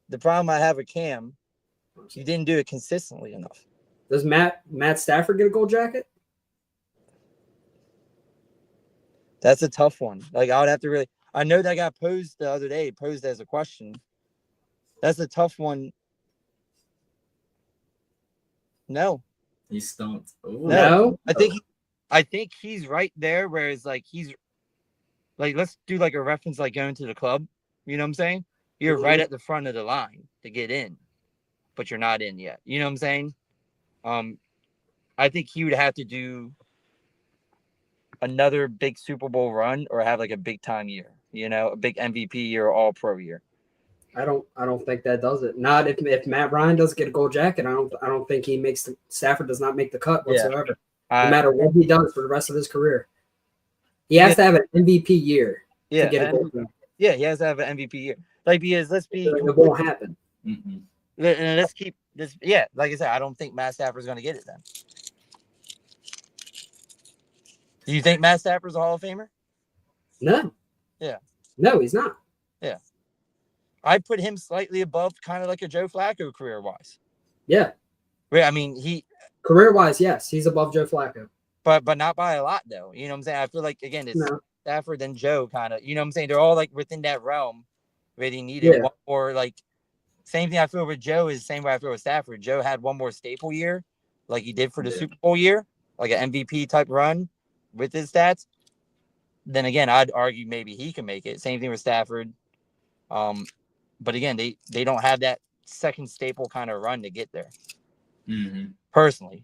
The problem I have with Cam, he didn't do it consistently enough. Does Matt Stafford get a gold jacket? That's a tough one. Like I would have to really. I know that got posed the other day, posed as a question. That's a tough one. No, He's stumped. Ooh. No. I think he's right there. Whereas like he's like, let's do like a reference like going to the club. You know what I'm saying? You're right at the front of the line to get in, but you're not in yet. You know what I'm saying? I think he would have to do another big Super Bowl run or have like a big time year. You know, a big MVP year or All Pro year. I don't think that does it. Not if Matt Ryan does get a gold jacket. I don't think he makes Stafford does not make the cut whatsoever. No matter what he does for the rest of his career, he has to have an MVP year to get a gold jacket. Yeah, he has to have an MVP year. Like because let's be, It won't happen. Mm-mm. and let's keep this. Yeah, like I said, I don't think Matt Stafford's going to get it then. Do you think Matt Stafford's a Hall of Famer? No. Yeah. No, he's not. I put him slightly above, kind of like a Joe Flacco career wise. Yeah. I mean, he, Career wise, yes, he's above Joe Flacco. but not by a lot though. You know what I'm saying? I feel like again, it's No. Stafford and Joe kind of. You know what I'm saying? They're all like within that realm where they needed one more. Like same thing I feel with Joe is the same way I feel with Stafford. Joe had one more staple year, like he did for the Super Bowl year, like an MVP type run with his stats. Then again, I'd argue maybe he can make it. Same thing with Stafford. But again, they don't have that second staple kind of run to get there. Mm-hmm. Personally,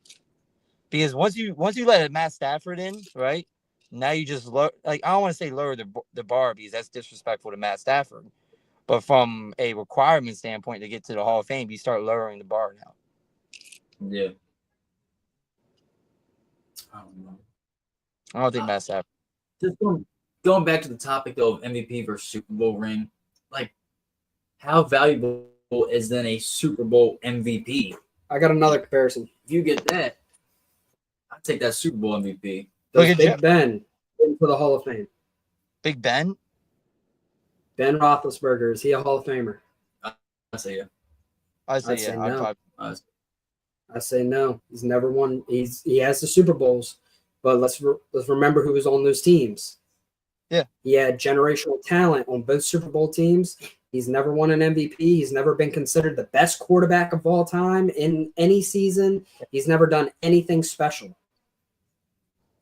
because once you let Matt Stafford in, right now you just I don't want to say lower the bar because that's disrespectful to Matt Stafford, but from a requirement standpoint to get to the Hall of Fame, you start lowering the bar now. Yeah. I don't know. I don't think Matt Stafford. Just going back to the topic though of MVP versus Super Bowl ring, like how valuable is then a Super Bowl MVP? I got another comparison. If you get that, I'd take that Super Bowl MVP. Look Does at Big Jeff. Ben into the Hall of Fame? Big Ben. Ben Roethlisberger, is he a Hall of Famer? I say yeah. I say I'd yeah. say I'd no. probably, I say no. He's never won. He has the Super Bowls, but let's remember who was on those teams. Yeah. He had generational talent on both Super Bowl teams, He's never won an MVP. He's never been considered the best quarterback of all time in any season. He's never done anything special.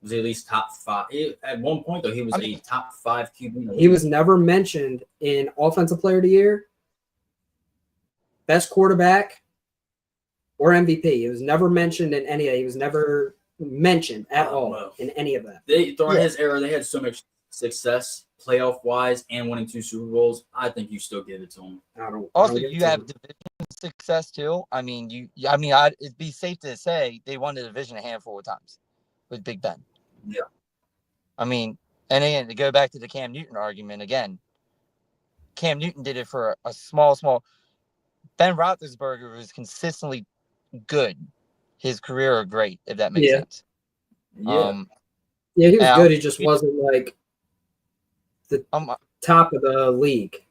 Was he at least top 5? At one point, though, he was a top 5 QB. He was never mentioned in Offensive Player of the Year, Best Quarterback, or MVP. He was never mentioned in any of that. He was never mentioned at all in any of that. During his era, they had so much success, playoff-wise, and winning 2 Super Bowls. I think you still give it to him. You have division success too. I mean, it'd be safe to say they won the division a handful of times with Big Ben. Yeah. I mean, and again, to go back to the Cam Newton argument again, Cam Newton did it for a small. Ben Roethlisberger was consistently good. His career great, if that makes sense. Yeah. Yeah, he was good. He just wasn't like the top of the league.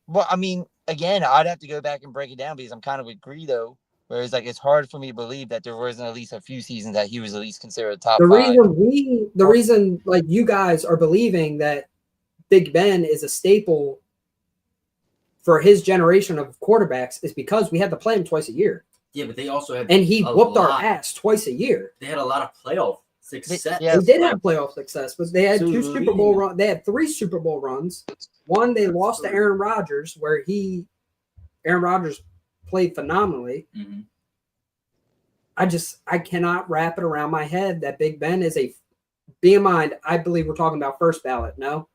Well, I mean, again, I'd have to go back and break it down because I'm kind of with Greedo, where it's like it's hard for me to believe that there wasn't at least a few seasons that he was at least considered a top 5. The reason like you guys are believing that Big Ben is a staple for his generation of quarterbacks is because we had to play him twice a year. Yeah, but they also had he whooped our ass twice a year. They had a lot of playoff success. They did have playoff success, but they had 2 Super Bowl runs. They had 3 Super Bowl runs. One, they lost to Aaron Rodgers, where Aaron Rodgers played phenomenally. Mm-hmm. I cannot wrap it around my head that Big Ben is be in mind, I believe we're talking about first ballot, no?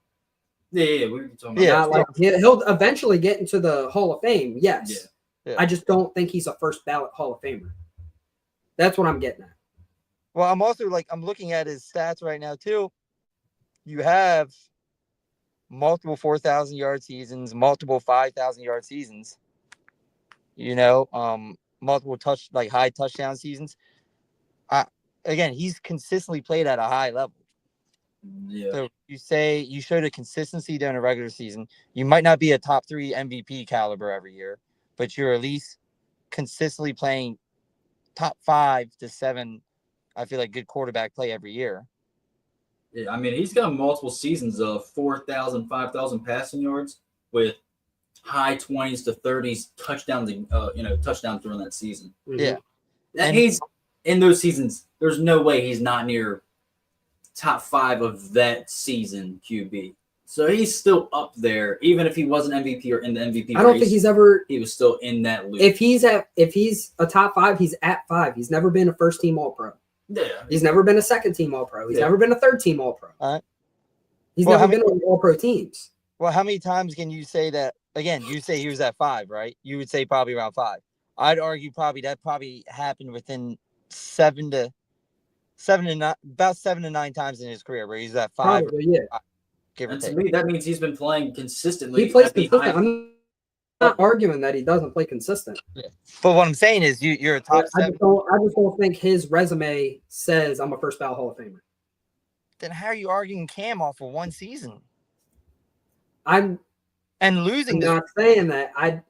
Yeah, we're talking about he'll eventually get into the Hall of Fame, yes. Yeah. I just don't think he's a first ballot Hall of Famer. That's what I'm getting at. Well, I'm also I'm looking at his stats right now too. You have multiple 4,000 yard seasons, multiple 5,000 yard seasons. Multiple high touchdown seasons. Again, he's consistently played at a high level. Yeah. So you showed a consistency during a regular season. You might not be a top 3 MVP caliber every year, but you're at least consistently playing top 5 to 7. I feel like good quarterback play every year. Yeah, I mean, he's got multiple seasons of 4,000, 5,000 passing yards with high 20s to 30s touchdowns during that season. Yeah. And he's in those seasons, there's no way he's not near top 5 of that season QB. So he's still up there, even if he wasn't MVP or in the MVP race. I don't think he was still in that loop. If he's a top 5, he's at 5. He's never been a first team All-Pro. Yeah. He's never been a second team All-Pro. He's never been a third team All-Pro. He's never been on All-Pro teams. Well, how many times can you say that? Again, you say he was at 5, right? You would say probably around 5. I'd argue that happened within 7 to 9, about 7 to 9 times in his career where he's at 5. Probably, yeah. And to me, that means he's been playing consistently. He plays consistent. I'm not arguing that he doesn't play consistent. Yeah. But what I'm saying is you're a top 7. I just don't think his resume says I'm a first ballot Hall of Famer. Then how are you arguing Cam off for one season? I'm not saying that.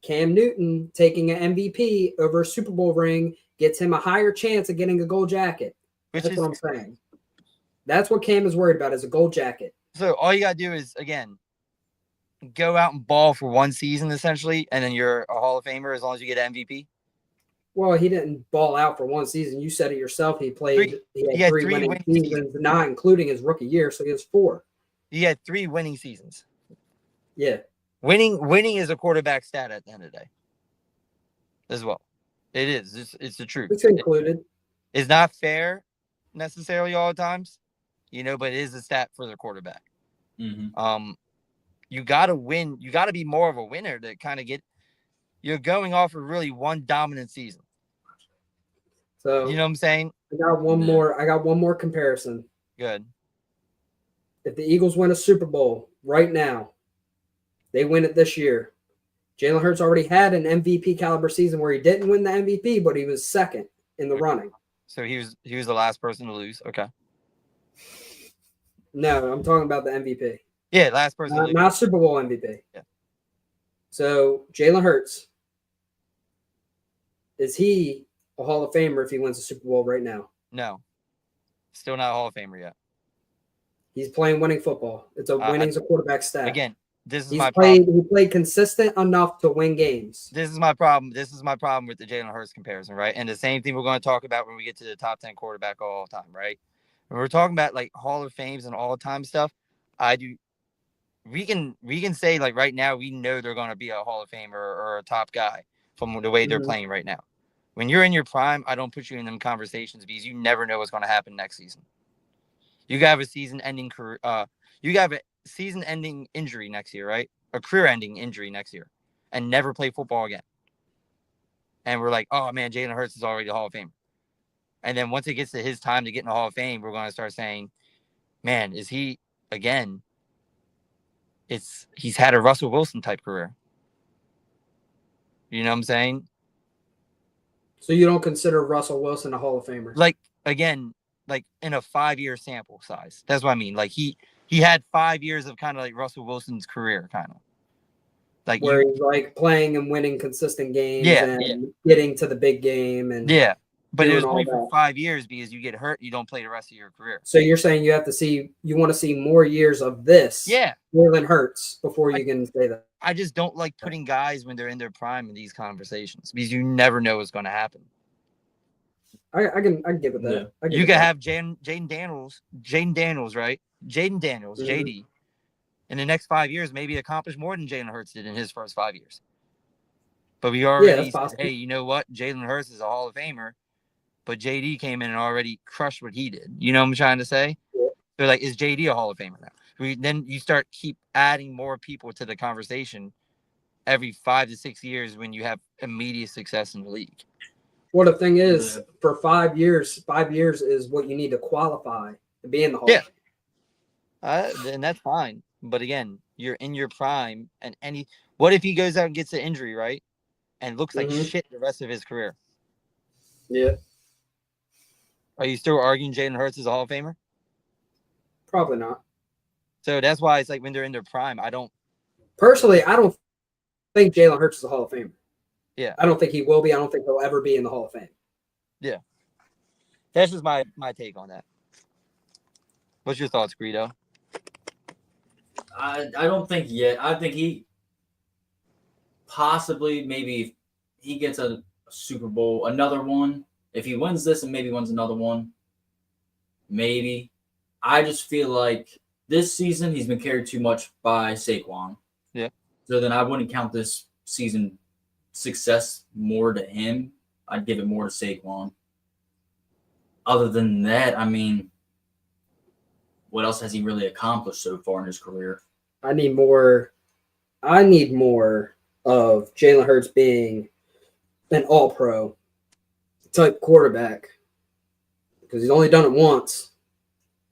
Cam Newton taking an MVP over a Super Bowl ring gets him a higher chance of getting a gold jacket. That's what I'm saying. That's what Cam is worried about, is a gold jacket. So all you got to do is, again, go out and ball for one season, essentially, and then you're a Hall of Famer as long as you get an MVP? Well, he didn't ball out for one season. You said it yourself. He had three winning seasons, not including his rookie year, so he has 4. He had 3 winning seasons. Yeah. Winning is a quarterback stat at the end of the day as well. It is. It's the truth. It's included. It's not fair necessarily all the times, but it is a stat for the quarterback. Mm-hmm. You got to win. You got to be more of a winner to kind of get. You're going off of really one dominant season. So You know what I'm saying? I got one more. I got one more comparison. Good. If the Eagles win a Super Bowl right now, they win it this year. Jalen Hurts already had an MVP caliber season where he didn't win the MVP, but he was second in the running. So he was the last person to lose. Okay. No, I'm talking about the MVP. Yeah, last person to lose. Not Super Bowl MVP. Yeah. So Jalen Hurts, is he a Hall of Famer if he wins a Super Bowl right now? No. Still not a Hall of Famer yet. He's playing winning football. Winning's a quarterback stat. Again, this is He my problem. played consistent enough to win games. This is my problem. This is my problem with the Jalen Hurts comparison, right? And the same thing we're going to talk about when we get to the top 10 quarterback all time, right? When we're talking about like Hall of Fames and all time stuff, I do. We can say like right now we know they're going to be a Hall of Famer or a top guy from the way they're playing right now. When you're in your prime, I don't put you in them conversations because you never know what's going to happen next season. You got a season-ending career. You got a season-ending injury next year, right? A career-ending injury next year, and never play football again. And we're like, oh man, Jalen Hurts is already a Hall of Famer. And then once it gets to his time to get in the Hall of Fame, we're going to start saying, man, is he again? He's had a Russell Wilson type career. You know what I'm saying? So you don't consider Russell Wilson a Hall of Famer? Like again, like in a 5-year sample size. That's what I mean. Like he had 5 years of kind of like Russell Wilson's career, kind of. Like where he's like playing and winning consistent games getting to the big game and but it was only that. for 5 years because you get hurt, you don't play the rest of your career. So you're saying you want to see more years of this, more than Hurts before you can say that. I just don't like putting guys when they're in their prime in these conversations because you never know what's going to happen. I can give it that. Yeah. You can have Jaden Daniels, right? Jaden Daniels, JD. In the next 5 years, maybe accomplish more than Jalen Hurts did in his first 5 years. But we already said, hey, you know what? Jalen Hurts is a Hall of Famer, but JD came in and already crushed what he did. You know what I'm trying to say? Yeah. So, like, is JD a Hall of Famer now? Then you keep adding more people to the conversation every 5 to 6 years when you have immediate success in the league. Well, the thing is, for 5 years is what you need to qualify to be in the Hall of Fame. And that's fine. But again, you're in your prime, and what if he goes out and gets an injury, right? And looks like shit the rest of his career. Yeah. Are you still arguing Jalen Hurts is a Hall of Famer? Probably not. So that's why it's like when they're in their prime, I don't think Jalen Hurts is a Hall of Famer. Yeah. I don't think he will be. I don't think he'll ever be in the Hall of Fame. Yeah. That's just my take on that. What's your thoughts, Greedo? I don't think yet. I think he possibly, maybe if he gets a Super Bowl, another one. If he wins this and maybe wins another one, maybe. I just feel like this season he's been carried too much by Saquon. Yeah. So then I wouldn't count this season success more to him. I'd give it more to Saquon. Other than that, I mean, what else has he really accomplished so far in his career? I need more of Jalen Hurts being an all-pro type quarterback because he's only done it once.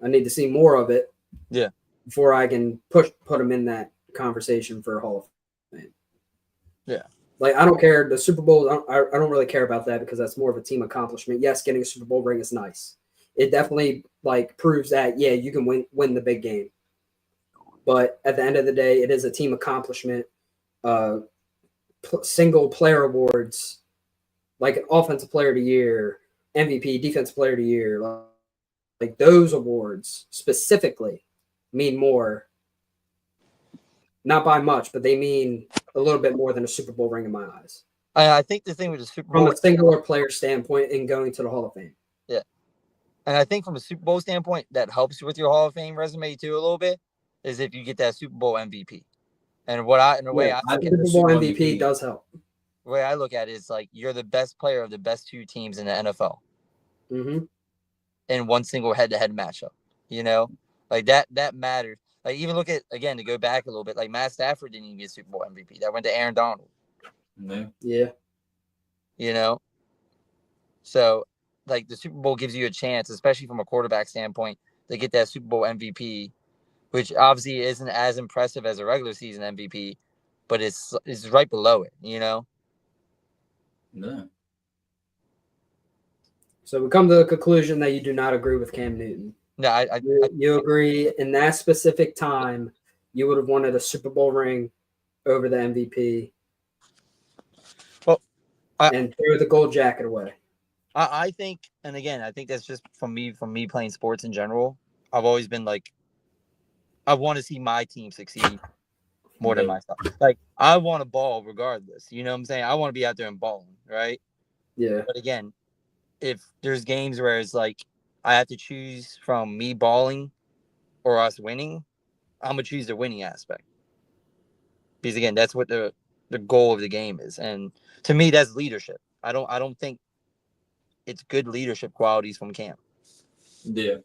I need to see more of it. Yeah. Before I can put him in that conversation for Hall of Fame. Yeah. Like, I don't care. The Super Bowl, I don't really care about that because that's more of a team accomplishment. Yes, getting a Super Bowl ring is nice. It definitely, like, proves that, yeah, you can win the big game. But at the end of the day, it is a team accomplishment. Single player awards, like an Offensive Player of the Year, MVP, Defensive Player of the Year, like those awards specifically mean more. Not by much, but they mean a little bit more than a Super Bowl ring in my eyes. I think the thing with the Super Bowl, from a singular player standpoint in going to the Hall of Fame. Yeah. And I think from a Super Bowl standpoint, that helps with your Hall of Fame resume too a little bit, is if you get that Super Bowl MVP. And I Super Bowl MVP does help. The way I look at it is like you're the best player of the best two teams in the NFL. Mm-hmm. In one single head-to-head matchup. You know? Like that matters. Like even look at, again, to go back a little bit, like Matt Stafford didn't even get Super Bowl MVP. That went to Aaron Donald. Yeah. You know? So like the Super Bowl gives you a chance, especially from a quarterback standpoint, to get that Super Bowl MVP, which obviously isn't as impressive as a regular season MVP, but it's right below it, you know? Yeah. So we come to the conclusion that you do not agree with Cam Newton. No, you agree in that specific time you would have wanted a Super Bowl ring over the MVP. Well, and threw the gold jacket away. I think, and again, I think that's just from me playing sports in general. I've always been like, I want to see my team succeed. more than Yeah. myself. Like, I want to ball regardless. You know what I'm saying? I want to be out there and balling, right? Yeah. But again, if there's games where it's like I have to choose from me balling or us winning, I'm gonna choose the winning aspect. Because again, that's what the goal of the game is. And to me, that's leadership. I don't think it's good leadership qualities from Cam. Yeah.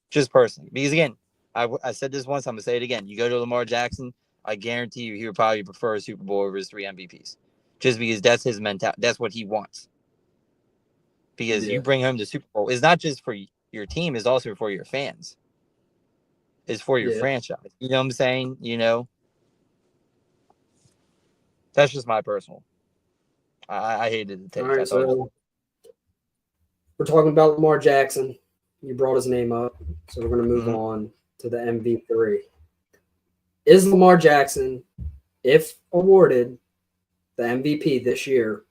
Just personally. Because again, I said this once, I'm gonna say it again. You go to Lamar Jackson, I guarantee you he would probably prefer a Super Bowl over his 3 MVPs. Just because that's his mentality. That's what he wants. Because Yeah. you bring home the Super Bowl. It's not just for your team, it's also for your fans. It's for your Yeah. franchise. You know what I'm saying? You know? That's just my personal. I hated the take. All right, I thought it was, so we're talking about Lamar Jackson. You brought his name up, so we're going to move Mhm. on to the MV3. Is Lamar Jackson, if awarded the MVP this year,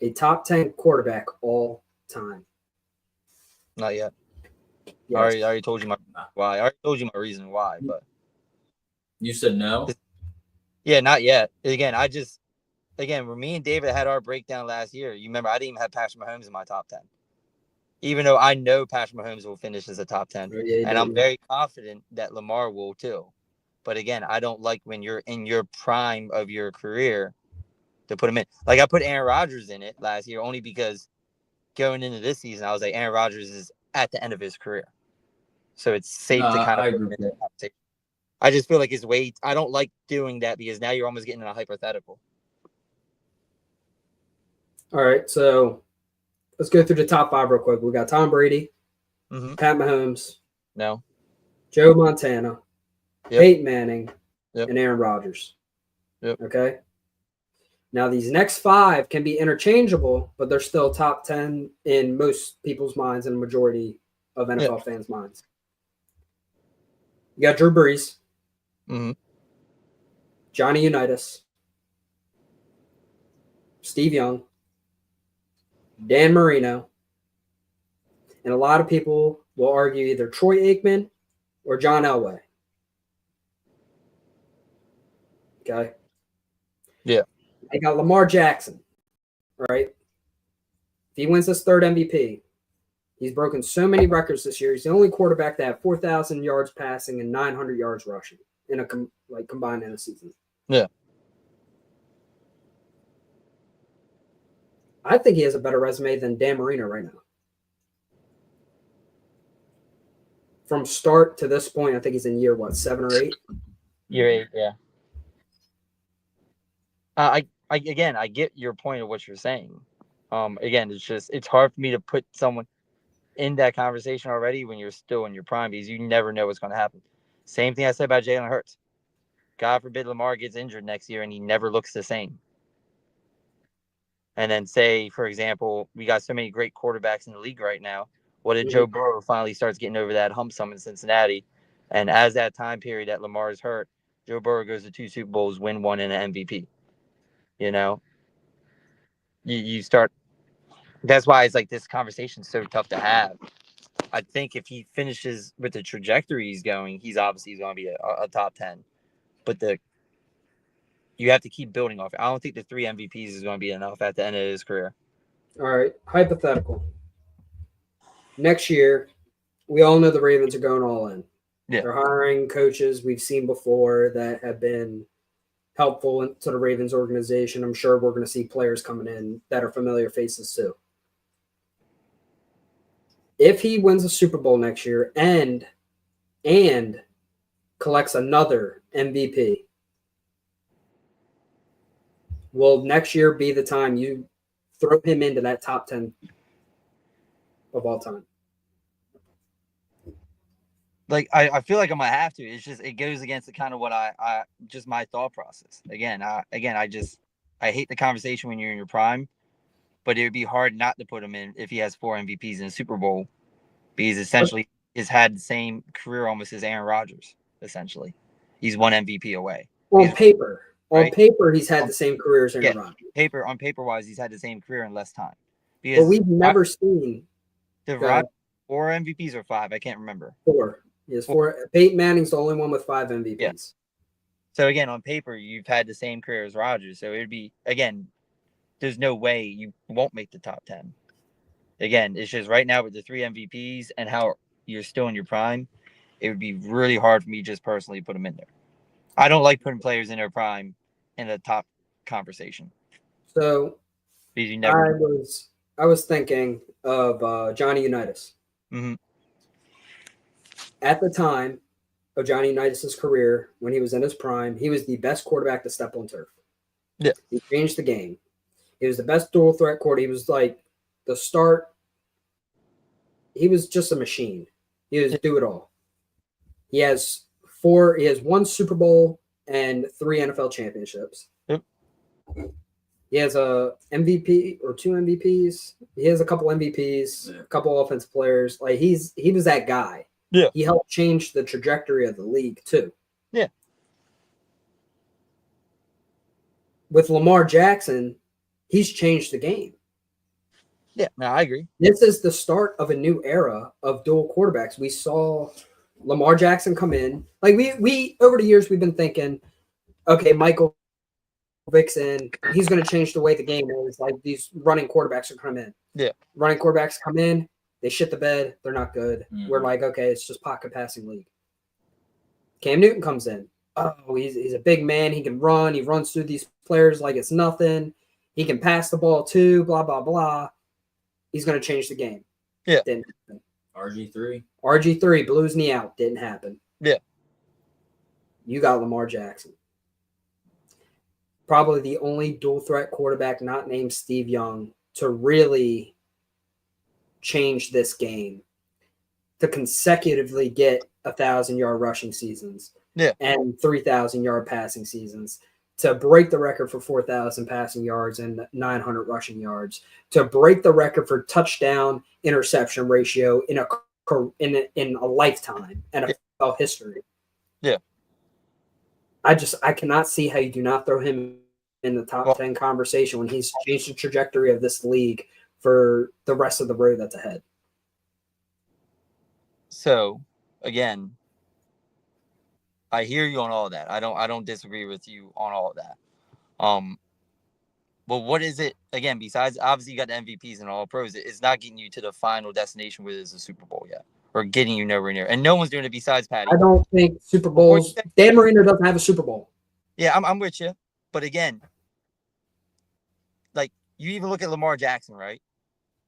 a top 10 quarterback all time? not yet. Yes. I already told you my why. I already told you my reason why, but You said no? yeah, not yet. Again, when me and David had our breakdown last year, you remember I didn't even have Patrick Mahomes in my top 10. Even though I know Patrick Mahomes will finish as a top 10. Oh, yeah, And I'm very confident that Lamar will too. But again, I don't like when you're in your prime of your career to put him in. Like I put Aaron Rodgers in it last year only because going into this season, I was like, Aaron Rodgers is at the end of his career. So it's safe No, to kind of I put agree him with in that. the conversation. I just feel like his weight. I don't like doing that because now you're almost getting in a hypothetical. All right, so let's go through the top 5 real quick. We got Tom Brady, Mm-hmm. Pat Mahomes, No. Joe Montana, Yep. Peyton Manning, Yep. and Aaron Rodgers. Yep. Okay. Now, these next 5 can be interchangeable, but they're still top 10 in most people's minds and majority of NFL fans' minds. You got Drew Brees, Mm-hmm. Johnny Unitas, Steve Young, Dan Marino, and a lot of people will argue either Troy Aikman or John Elway. Okay. Yeah. I got Lamar Jackson, right? If he wins his 3rd MVP, he's broken so many records this year. He's the only quarterback to have 4,000 yards passing and 900 yards rushing in a combined in a season. Yeah. I think he has a better resume than Dan Marino right now. From start to this point, I think he's in year 7 or 8. Year 8, yeah. I get your point of what you're saying. Again, it's hard for me to put someone in that conversation already when you're still in your prime because you never know what's going to happen. Same thing I said about Jalen Hurts. God forbid Lamar gets injured next year and he never looks the same. And then say, for example, we got so many great quarterbacks in the league right now. What if Joe Burrow finally starts getting over that hump some in Cincinnati? And as that time period that Lamar is hurt, Joe Burrow goes to 2 Super Bowls, win 1 and an MVP. You know, you start. That's why it's like this conversation's so tough to have. I think if he finishes with the trajectory he's going, he's obviously going to be a top 10. But you have to keep building off. I don't think the 3 MVPs is going to be enough at the end of his career. All right. Hypothetical. Next year, we all know the Ravens are going all in. Yeah. They're hiring coaches we've seen before that have been helpful to the Ravens organization. I'm sure we're going to see players coming in that are familiar faces too. If he wins a Super Bowl next year and collects another MVP, will next year be the time you throw him into that top 10 of all time? Like I feel like I'm gonna have to. It's just it goes against the kind of what I just my thought process. I hate the conversation when you're in your prime, but it would be hard not to put him in if he has 4 MVPs in a Super Bowl, because essentially he's had the same career almost as Aaron Rodgers. Essentially, he's 1 MVP away. On paper, right? He's had the same career as Aaron Rodgers. On paper wise, he's had the same career in less time. But we've never seen the Rodgers 4 MVPs or 5. I can't remember. 4. He has 4. Peyton Manning's the only one with 5 MVPs. Yeah. So again, on paper, you've had the same career as Rodgers. So it'd be, again, there's no way you won't make the top 10. Again, it's just right now with the 3 MVPs and how you're still in your prime, it would be really hard for me just personally to put them in there. I don't like putting players in their prime in the top conversation. So Because you never. I was thinking of Johnny Unitas. Mm-hmm. At the time of Johnny Unitas' career, when he was in his prime, he was the best quarterback to step on turf. Yeah. He changed the game. He was the best dual threat quarterback. He was like the start. He was just a machine. He was do it all. He has 1 Super Bowl and 3 NFL championships. Yep. He has a MVP or 2 MVPs. He has a couple MVPs, a couple offensive players. Like he was that guy. Yeah. He helped change the trajectory of the league too. Yeah. With Lamar Jackson, he's changed the game. Yeah, no, I agree. This is the start of a new era of dual quarterbacks. We saw Lamar Jackson come in. Like we over the years we've been thinking, okay, Michael Vick's in. He's going to change the way the game is. Like these running quarterbacks are coming in. Yeah. Running quarterbacks come in. They shit the bed. They're not good. Mm-hmm. We're like, okay, it's just pocket passing league. Cam Newton comes in. Oh, he's a big man. He can run. He runs through these players like it's nothing. He can pass the ball too, blah, blah, blah. He's going to change the game. Yeah. Didn't happen. RG3. RG3 blew his knee out. Didn't happen. Yeah. You got Lamar Jackson. Probably the only dual threat quarterback not named Steve Young to really change this game, to consecutively get 1,000-yard rushing seasons and 3,000-yard passing seasons, to break the record for 4,000 passing yards and 900 rushing yards, to break the record for touchdown interception ratio in a lifetime NFL history. Yeah. I cannot see how you do not throw him in the top 10 conversation when he's changed the trajectory of this league for the rest of the road that's ahead. So, again, I hear you on all of that. I don't disagree with you on all of that. But what is it, again, besides obviously you got the MVPs and all pros, it's not getting you to the final destination where there's a Super Bowl yet, or getting you nowhere near. And no one's doing it besides Patty. I don't think Super Bowls. Dan Marino doesn't have a Super Bowl. Yeah, I'm with you. But again, like you even look at Lamar Jackson, right?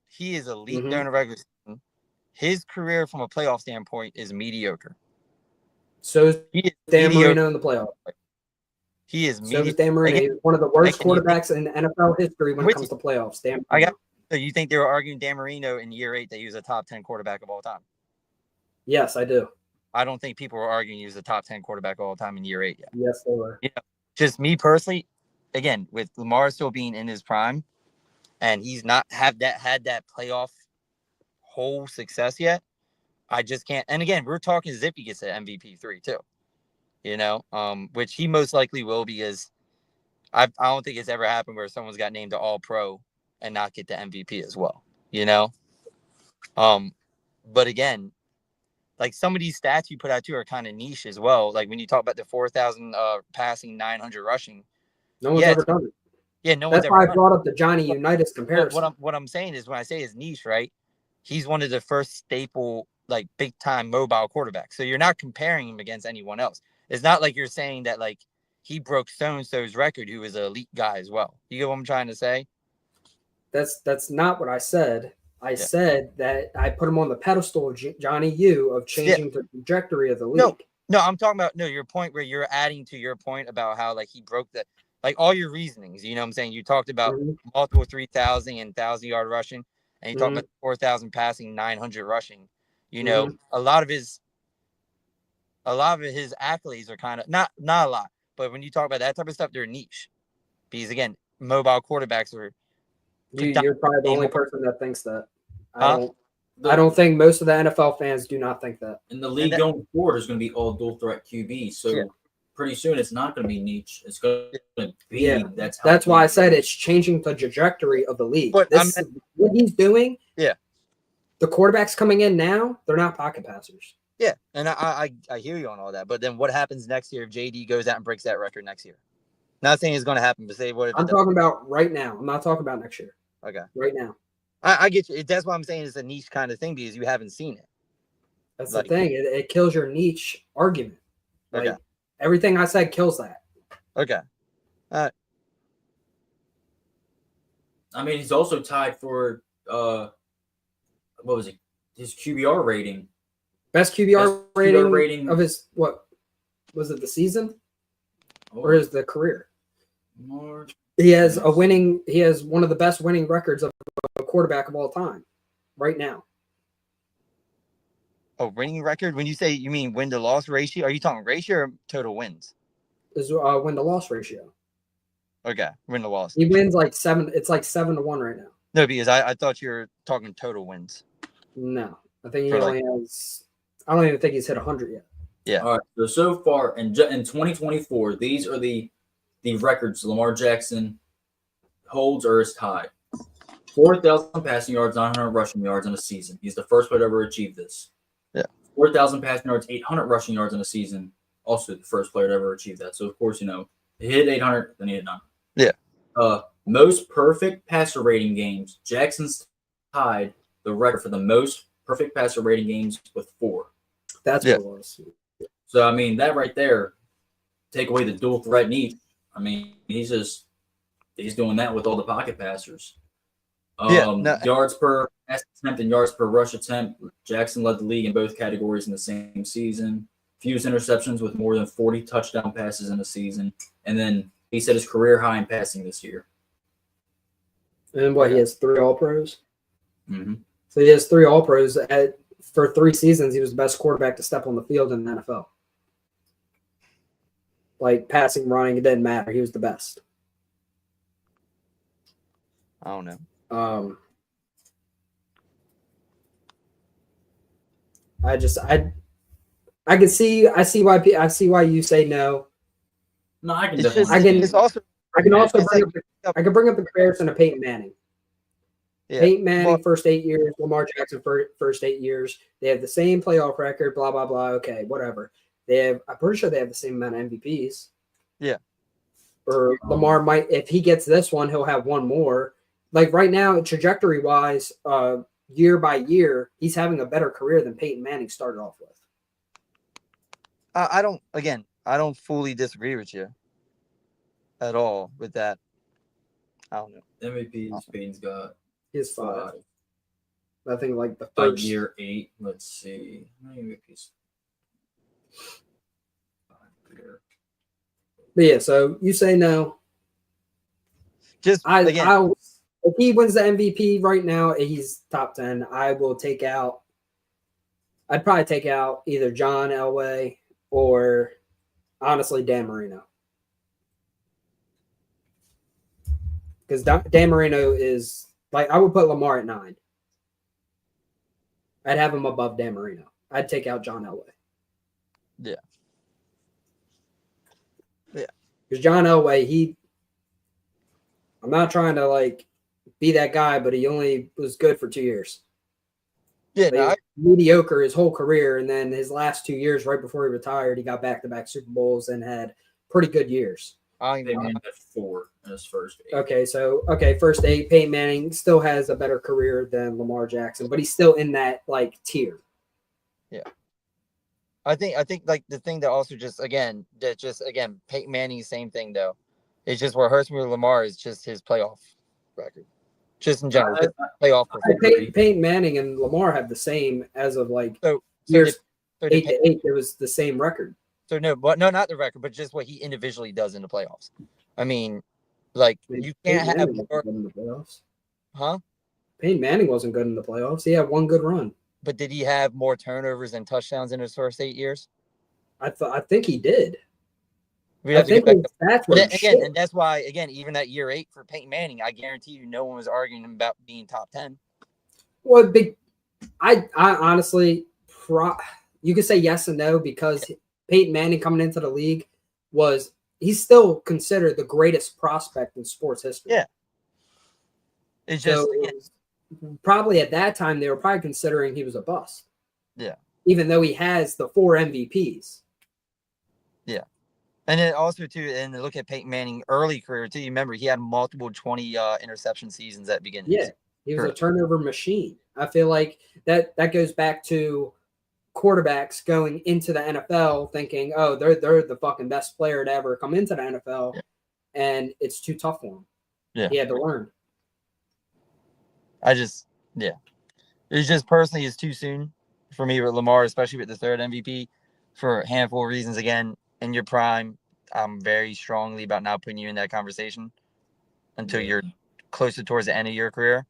He is elite during the regular season. His career from a playoff standpoint is mediocre. So is Dan Marino in the playoffs. He is mediocre. So is Dan Marino. He's one of the worst quarterbacks in NFL history when it comes to playoffs. Dan Marino. So you think they were arguing Dan Marino in year 8 that he was a top 10 quarterback of all time? Yes, I do. I don't think people were arguing he was a top 10 quarterback of all time in year 8 yet. Yes, they were. You know, just me personally, again, with Lamar still being in his prime, and he's not had that playoff whole success yet, I just can't. And again, we're talking Zippy gets an MVP 3 too, you know, which he most likely will, because I don't think it's ever happened where someone's got named to All Pro and not get the MVP as well, you know. But again, like some of these stats you put out too are kind of niche as well. Like when you talk about the 4,000 passing, 900 rushing, no one's ever done it. Yeah, no one's That's ever why done I brought up the Johnny Unitas comparison. What I'm saying is, when I say it's niche, right? He's one of the first staple, like big time mobile quarterbacks. So you're not comparing him against anyone else. It's not like you're saying that like he broke so-and-so's record, who is an elite guy as well. You get what I'm trying to say? That's not what I said. I said that I put him on the pedestal of Johnny U of changing the trajectory of the league. No, I'm talking about your point where you're adding to your point about how like he broke the, like all your reasonings. You know what I'm saying? You talked about multiple 3,000 and 1,000-yard rushing, and you talked about 4,000 passing, 900 rushing. You know, a lot of his accolades are kind of not a lot, but when you talk about that type of stuff, they're niche. Because again, mobile quarterbacks are. You're probably the only person that thinks that. I don't think most of the NFL fans do not think that. In the league going forward is going to be all dual threat QBs. So pretty soon it's not going to be niche. It's going to be that's why I said it's changing the trajectory of the league. But what he's doing. Yeah. The quarterbacks coming in now, they're not pocket passers. Yeah, and I hear you on all that. But then what happens next year if JD goes out and breaks that record next year? Not saying it's going to happen, but say what if I'm talking about right now. I'm not talking about next year. Okay. Right now. I get you. That's why I'm saying it's a niche kind of thing because you haven't seen it. That's Like- the thing. It kills your niche argument. Like Okay. everything I said kills that. Okay. I mean, he's also tied for what was it? His QBR rating. Best QBR, Best QBR rating of his what was it the season or is the career? More. He has he has one of the best winning records of a quarterback of all time right now. Oh, winning record? When you say you mean win to loss ratio, are you talking ratio or total wins? Is win to loss ratio. Okay, win to loss. He wins like 7. It's like 7-1 right now. No, because I thought you were talking total wins. No, I think he For only has. I don't even think he's hit 100 yet. Yeah. All right. So far in 2024, these are the records Lamar Jackson holds or is tied. 4,000 passing yards, 900 rushing yards in a season. He's the first player to ever achieve this. Yeah. 4,000 passing yards, 800 rushing yards in a season. Also the first player to ever achieve that. So of course, he hit 800, then he hit 900. Yeah. Most perfect passer rating games. Jackson's tied the record for the most perfect passer rating games with 4. That's what it was. So I mean, that right there, take away the dual threat need. I mean, he's doing that with all the pocket passers. Yards per pass attempt and yards per rush attempt. Jackson led the league in both categories in the same season. Fewest interceptions with more than 40 touchdown passes in a season. And then he set his career high in passing this year. And he has 3 All-Pros? Mm-hmm. So he has 3 All-Pros. For 3 seasons, he was the best quarterback to step on the field in the NFL. Like passing, running, it didn't matter. He was the best. I don't know. I see why you say no. No, I can It's definitely. just, I can- it's also I can also It's bring up the comparison of Peyton Manning. yeah. Peyton Manning Well, first 8 years, Lamar Jackson first 8 years. They have the same playoff record. Blah blah blah. Okay, whatever. I'm pretty sure they have the same amount of MVPs. Yeah. Or Lamar might, if he gets this one, he'll have one more. Like right now, trajectory wise, year by year, he's having a better career than Peyton Manning started off with. I don't fully disagree with you at all with that. I don't know. MVPs, Peyton's got He's 5. 5. I think like the By first year 8, let's see. How many MVPs? 5 here. But yeah, so you say no. Just again, If he wins the MVP right now, he's top 10. I'd probably take out either John Elway or honestly Dan Marino. Because Dan Marino is like, I would put Lamar at 9. I'd have him above Dan Marino. I'd take out John Elway. Yeah. Because John Elway, I'm not trying to like be that guy, but he only was good for 2 years. yeah, Like, he was mediocre his whole career, and then his last 2 years, right before he retired, he got back-to-back Super Bowls and had pretty good years. Peyton Manning had 4 in his first 8. Okay, first 8. Peyton Manning still has a better career than Lamar Jackson, but he's still in that like tier. Yeah. I think like the thing that also Peyton Manning, same thing though. It's just what hurts me with Lamar is just his playoff record. Just in general, just playoff performance. Peyton Manning and Lamar have the same as of like So years did 8 to 8. It was the same record. So no, not the record, but just what he individually does in the playoffs. I mean, like you can't have Manning more, wasn't good in the playoffs. huh? Peyton Manning wasn't good in the playoffs. He had one good run. But did he have more turnovers and touchdowns in his first 8 years? I think he did. We'd I have to think get back. that's But what then, again, and that's why even that year 8 for Peyton Manning, I guarantee you, no one was arguing about being top 10. Well, I honestly, you could say yes and no because Peyton Manning coming into the league he's still considered the greatest prospect in sports history. Yeah. It's just probably at that time they were probably considering he was a bust. Yeah. even though he has the 4 MVPs. And then also too, and look at Peyton Manning early career too. You remember he had multiple 20 interception seasons at the beginning. Yeah, he was a turnover machine. I feel like that goes back to quarterbacks going into the NFL thinking, oh, they're the fucking best player to ever come into the NFL, and it's too tough for him. Yeah, he had to learn. It's just personally is too soon for me with Lamar, especially with the third MVP, for a handful of reasons. Again, in your prime, I'm very strongly about not putting you in that conversation until you're closer towards the end of your career.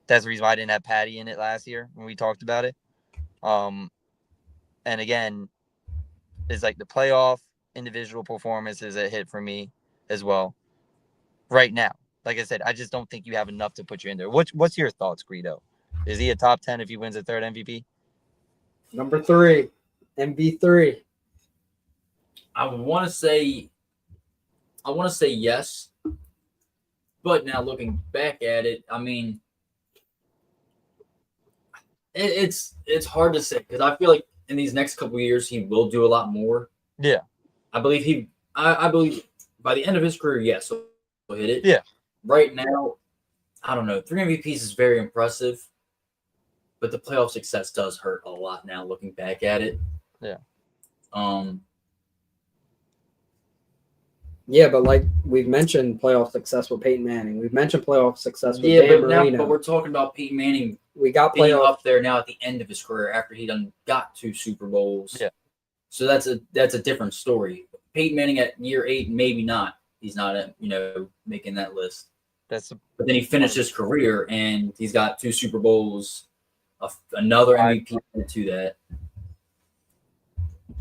That's the reason why I didn't have Patty in it last year when we talked about it. And again, it's like the playoff individual performance is a hit for me as well. Right now, like I said, I just don't think you have enough to put you in there. What's your thoughts, Greedo? Is he a top 10 if he wins a third MVP? Number 3, MV3. I want to say yes, but now looking back at it, I mean, it's hard to say because I feel like in these next couple of years he will do a lot more. Yeah, I believe I believe by the end of his career, yes, he'll hit it. Yeah. Right now, I don't know. 3 MVPs is very impressive, but the playoff success does hurt a lot now looking back at it. Yeah. Yeah, but like we've mentioned playoff success with Peyton Manning. We've mentioned playoff success with Dan Marino. But we're talking about Peyton Manning we got being playoff up there now at the end of his career after he done got 2 Super Bowls. Yeah. So that's a different story. Peyton Manning at year 8, maybe not. He's not making that list. But then he finished his career and he's got 2 Super Bowls, another MVP to that.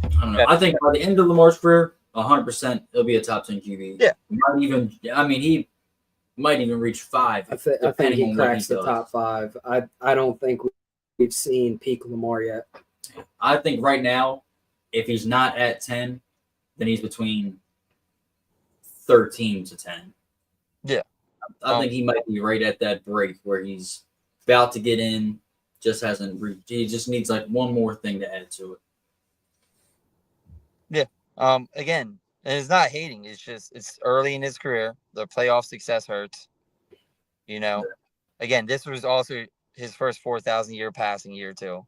I don't know. I think by the end of Lamar's career, 100%, he'll be a top 10 QB. Yeah. He might even reach 5. I think he cracks the top 5. I don't think we've seen peak Lamar yet. I think right now, if he's not at 10, then he's between 13 to 10. Yeah. I think he might be right at that break where he's about to get in, just hasn't reached. He just needs like one more thing to add to it. Yeah. Again, and it's not hating. It's just it's early in his career. The playoff success hurts. Again, this was also his first 4,000 year passing year too.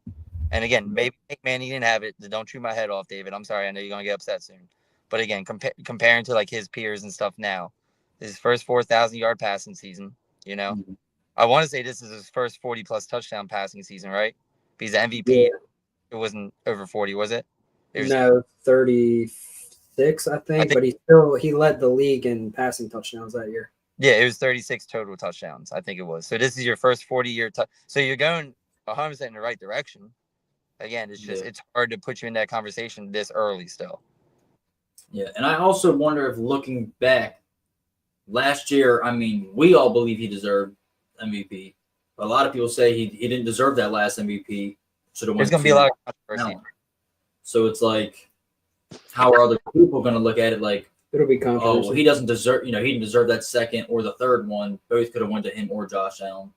And again, maybe Manning didn't have it. Don't chew my head off, David. I'm sorry. I know you're gonna get upset soon. But again, comparing to like his peers and stuff now, his first 4,000 yard passing season. Mm-hmm. I want to say this is his first 40+ touchdown passing season, right? Because the MVP, It wasn't over 40, was it? No, 36, I think. But he led the league in passing touchdowns that year. Yeah, it was 36 total touchdowns, I think it was. So this is your first 40-year so you're going 100% in the right direction. Again, it's just it's hard to put you in that conversation this early still. Yeah, and I also wonder if looking back, last year, I mean, we all believe he deserved MVP. But a lot of people say he didn't deserve that last MVP. Should have won. There's going to be a lot of controversy. So it's like, how are other people going to look at it? Like, it'll be controversy. Oh, well, he doesn't deserve. He didn't deserve that second or the third one. Both could have went to him or Josh Allen.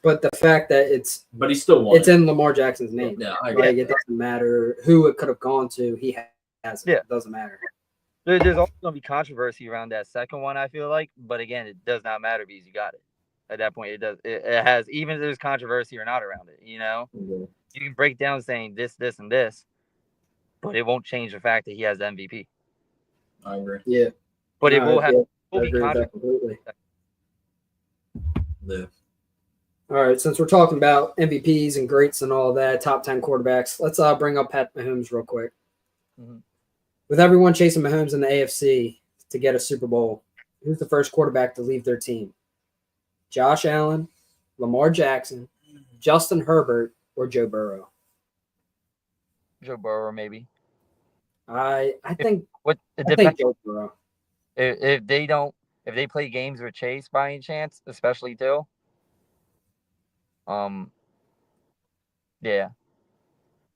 But the fact that he still won. It's in Lamar Jackson's name. Yeah, it doesn't matter who it could have gone to. He has it. Yeah. It doesn't matter. There's also going to be controversy around that second one, I feel like. But again, it does not matter because you got it. At that point, it does. It has, even if there's controversy or not around it, Mm-hmm. You can break down saying this, and this, but it won't change the fact that he has the MVP. I agree. Yeah. But it will have. I agree with that completely. Yeah. All right, since we're talking about MVPs and greats and all that, top 10 quarterbacks, let's bring up Pat Mahomes real quick. Mm-hmm. With everyone chasing Mahomes in the AFC to get a Super Bowl, who's the first quarterback to leave their team? Josh Allen, Lamar Jackson, Justin Herbert, or Joe Burrow? Joe Burrow, maybe. I think Joe Burrow. If they play games with Chase by any chance, especially too. Yeah.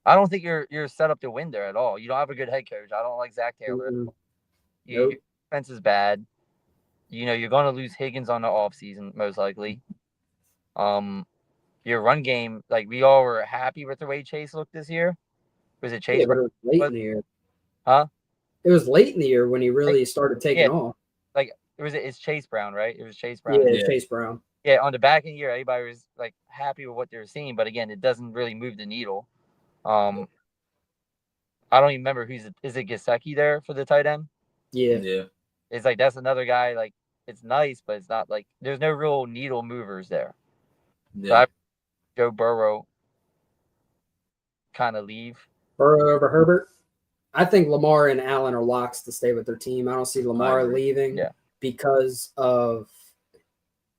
I don't think you're set up to win there at all. You don't have a good head coach. I don't like Zach Taylor. Mm-hmm. Your defense is bad. You're going to lose Higgins on the offseason, most likely. Your run game, like we all were happy with the way Chase looked this year. Was it Chase? Yeah, but it was late But- in the year. Huh? It was late in the year when he really started taking Yeah. off. Like it's Chase Brown, right? It was Chase Yeah, Brown. Yeah. Chase Brown. Yeah, on the back end of the year, everybody was like happy with what they were seeing, but again, it doesn't really move the needle. I don't even remember is it Gesicki there for the tight end? Yeah. Yeah. It's like that's another guy. Like it's nice, but it's not like there's no real needle movers there. Yeah. Joe Burrow kind of leave. Burrow over Herbert. I think Lamar and Allen are locks to stay with their team. I don't see Lamar agree. leaving because of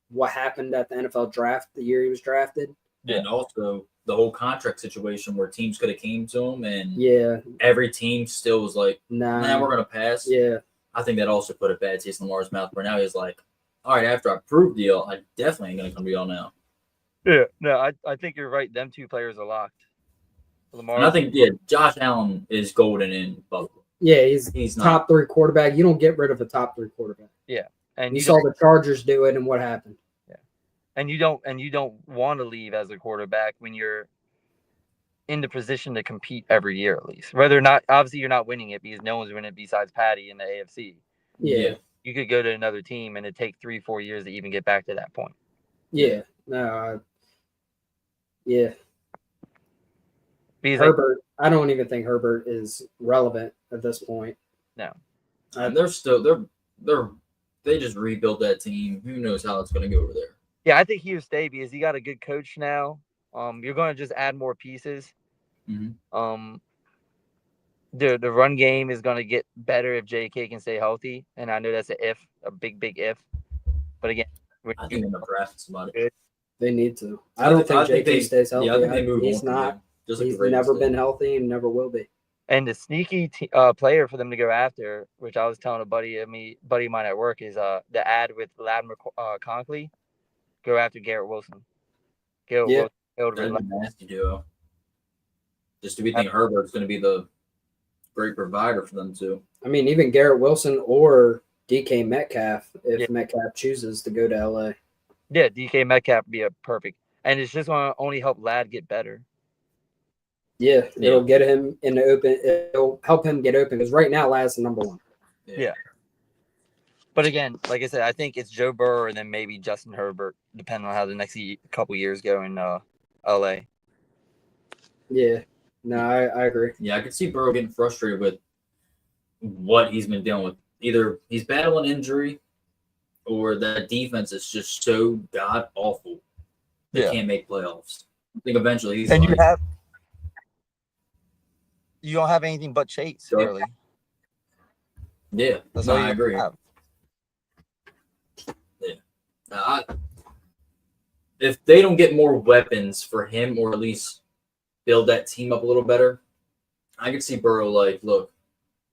what happened at the NFL draft the year he was drafted. And also the whole contract situation where teams could have came to him and Yeah. every team still was like, nah, we're going to pass. Yeah. I think that also put a bad taste in Lamar's mouth. Where now he's like, all right, after I prove deal, I definitely ain't going to come to y'all now. Yeah, no, I think you're right. Them two players are locked. Lamar. And I think, Josh Allen is golden in Buffalo. Yeah, he's not. top 3 quarterback. You don't get rid of a top 3 quarterback. Yeah. And you saw the Chargers do it and what happened. Yeah. And you don't want to leave as a quarterback when you're in the position to compete every year at least. Whether or not obviously you're not winning it because no one's winning it besides Patty in the AFC. Yeah. You could go to another team and it'd take 3-4 years to even get back to that point. Yeah. No. Yeah. Because Herbert, I don't even think Herbert is relevant at this point. No. And they're still they just rebuilt that team. Who knows how it's going to go over there? Yeah, I think he will stay because he got a good coach now. You're going to just add more pieces. Mm-hmm. The run game is going to get better if J.K. can stay healthy, and I know that's a big if. But again, I think they're going to draft somebody. They need to. I don't think J.K. stays healthy. Yeah, I think they move he's on. not. Just he's never been healthy and never will be. And the sneaky player for them to go after, which I was telling a buddy of mine at work, is the ad with Latimer Conkley. Go after Garrett Wilson. Wilson. That'd be a nasty duo. Just to be thinking Herbert's going to be the great provider for them too. I mean, even Garrett Wilson or DK Metcalf, if Metcalf chooses to go to LA. Yeah, DK Metcalf would be a perfect. And it's just going to only help Lad get better. Yeah, it'll get him in the open. It'll help him get open because right now Lad's the number 1. Yeah. But again, like I said, I think it's Joe Burrow and then maybe Justin Herbert, depending on how the next couple years go in LA. Yeah. No, I agree. Yeah, I could see Burrow getting frustrated with what he's been dealing with. Either he's battling injury or that defense is just so god awful they can't make playoffs. I think eventually he's you don't have anything but Chase, really. Yeah, that's all I agree. Have. Yeah. If they don't get more weapons for him or at least build that team up a little better, I could see Burrow like, look,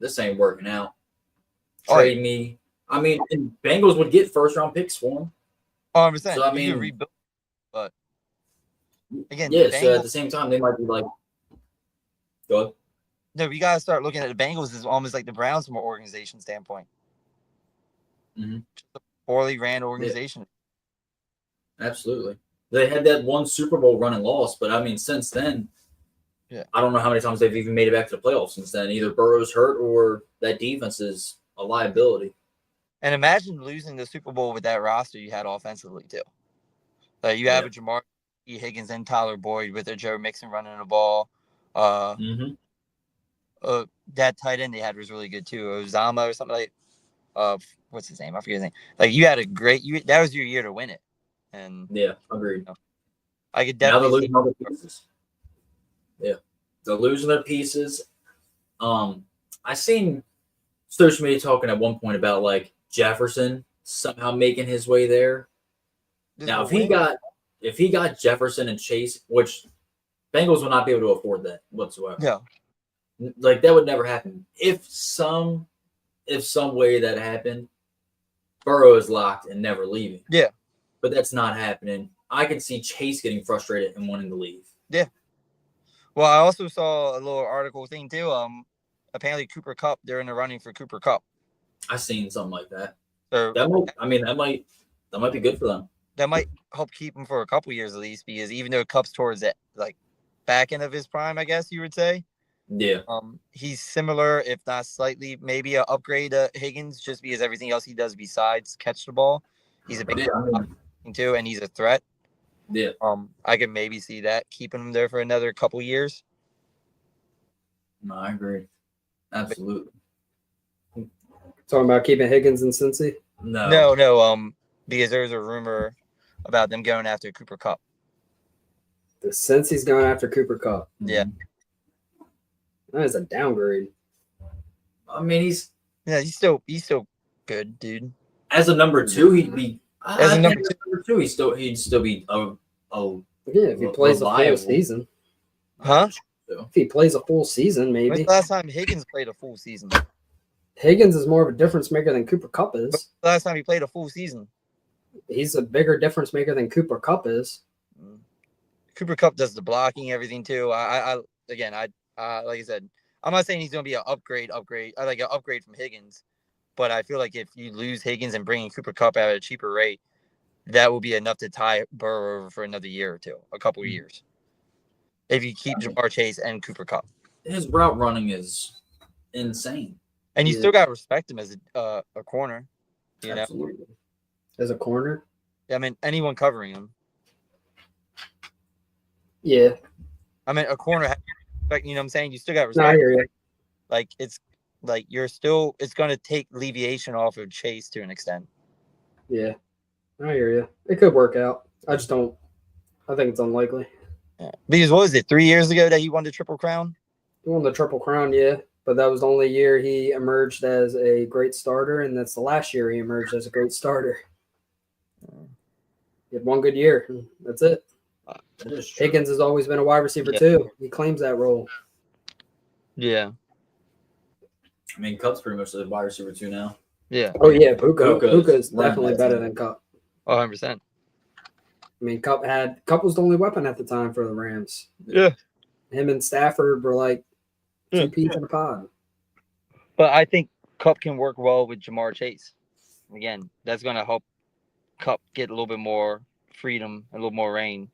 this ain't working out. Trade me. I mean, and Bengals would get first-round picks for him. 100%. So, I mean, rebuild, but again, so at the same time, they might be like, go ahead. No, you got to start looking at the Bengals as almost like the Browns from an organization standpoint. Mm-hmm. Just a poorly ran organization. Yeah. Absolutely. They had that one Super Bowl run and lost, but I mean, since then, I don't know how many times they've even made it back to the playoffs since then. Either Burrow's hurt or that defense is a liability. And imagine losing the Super Bowl with that roster you had offensively, too. Like you have a Jamar Higgins and Tyler Boyd with a Joe Mixon running the ball. That tight end they had was really good too. Ozama or something like. What's his name? I forget his name. Like you had a great. That was your year to win it. And agreed. I could definitely. Now they're losing all the pieces. Yeah, they're losing their pieces. I seen social media talking at one point about like Jefferson somehow making his way there. Now, if he got Jefferson and Chase, which Bengals will not be able to afford that whatsoever. No. Like that would never happen. If some way that happened, Burrow is locked and never leaving. Yeah. But that's not happening. I can see Chase getting frustrated and wanting to leave. Yeah. Well, I also saw a little article thing too. Apparently Cooper Kupp, they're in the running for Cooper Kupp. I seen something like that. So that might be good for them. That might help keep him for a couple years at least, because even though Kupp's towards that like back end of his prime, I guess you would say, Yeah. He's similar, if not slightly, maybe an upgrade to Higgins, just because everything else he does besides catch the ball. He's a big too, and he's a threat. Yeah. I can maybe see that keeping him there for another couple years. No, I agree. Absolutely. Talking about keeping Higgins in Cincy? No. Because there's a rumor about them going after Cooper Kupp. The Cincy's going after Cooper Kupp. Yeah. That is a downgrade. I mean, he's still good, dude. as a number 2, he'd be As a number two, he'd still be a Yeah, if he plays a full reliable. season. Huh? If he plays a full season, When's maybe. the last time Higgins played a full season? Higgins is more of a difference maker than Cooper Kupp is. When's the last time he played a full season? He's a bigger difference maker than Cooper Kupp is. Cooper Kupp does the blocking, everything too. Like I said, I'm not saying he's going to be an upgrade, like an upgrade from Higgins, but I feel like if you lose Higgins and bring in Cooper Kupp at a cheaper rate, that will be enough to tie Burrow over for another year or two, a couple of years. If you keep Jamar Chase and Cooper Kupp, his route running is insane, and you still got to respect him as a corner. You know, Absolutely. As a corner. I mean, anyone covering him. Yeah. I mean, a corner. You know what I'm saying? You still got No, I respect. hear you. Like it's going to take alleviation off of Chase to an extent. Yeah. I hear you. It could work out. I think it's unlikely. Yeah. Because what was it, 3 years ago that he won the Triple Crown? He won the Triple Crown, yeah. But that was the only year he emerged as a great starter, and that's the last year he emerged as a great starter. He had one good year. That's it. that is true. Higgins has always been a wide receiver too. He claims that role. Yeah. I mean, Kupp's pretty much the wide receiver 2 now. Yeah. Oh yeah, Puka. Puka Puka is is running definitely that better team. than Kupp. 100%. I mean, Kupp was the only weapon at the time for the Rams. Yeah. Him and Stafford were like Yeah. two peas in a pod. But I think Kupp can work well with Jamar Chase. Again, that's going to help Kupp get a little bit more freedom, a little more reign.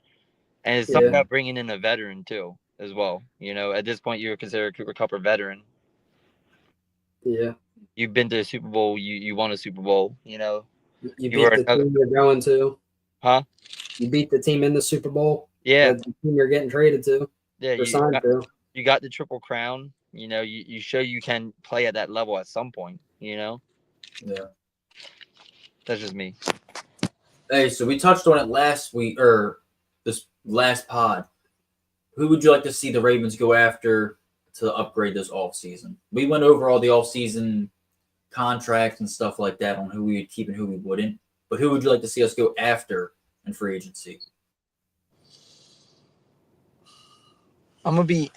And it's something about bringing in a veteran, too, as well. You know, at this point, you would consider Cooper Kupp a veteran. Yeah. You've been to a Super Bowl. You won a Super Bowl, you know. You beat the team you're going to. Huh? You beat the team in the Super Bowl. Yeah. The team you're getting traded to. Yeah, Or signed to. you got the Triple Crown. You know, you show you can play at that level at some point, you know? Yeah. That's just me. Hey, so we touched on it last week, or this last pod. Who would you like to see the Ravens go after to upgrade this offseason? We went over all the offseason contracts and stuff like that on who we would keep and who we wouldn't. But who would you like to see us go after in free agency? I'm going to be...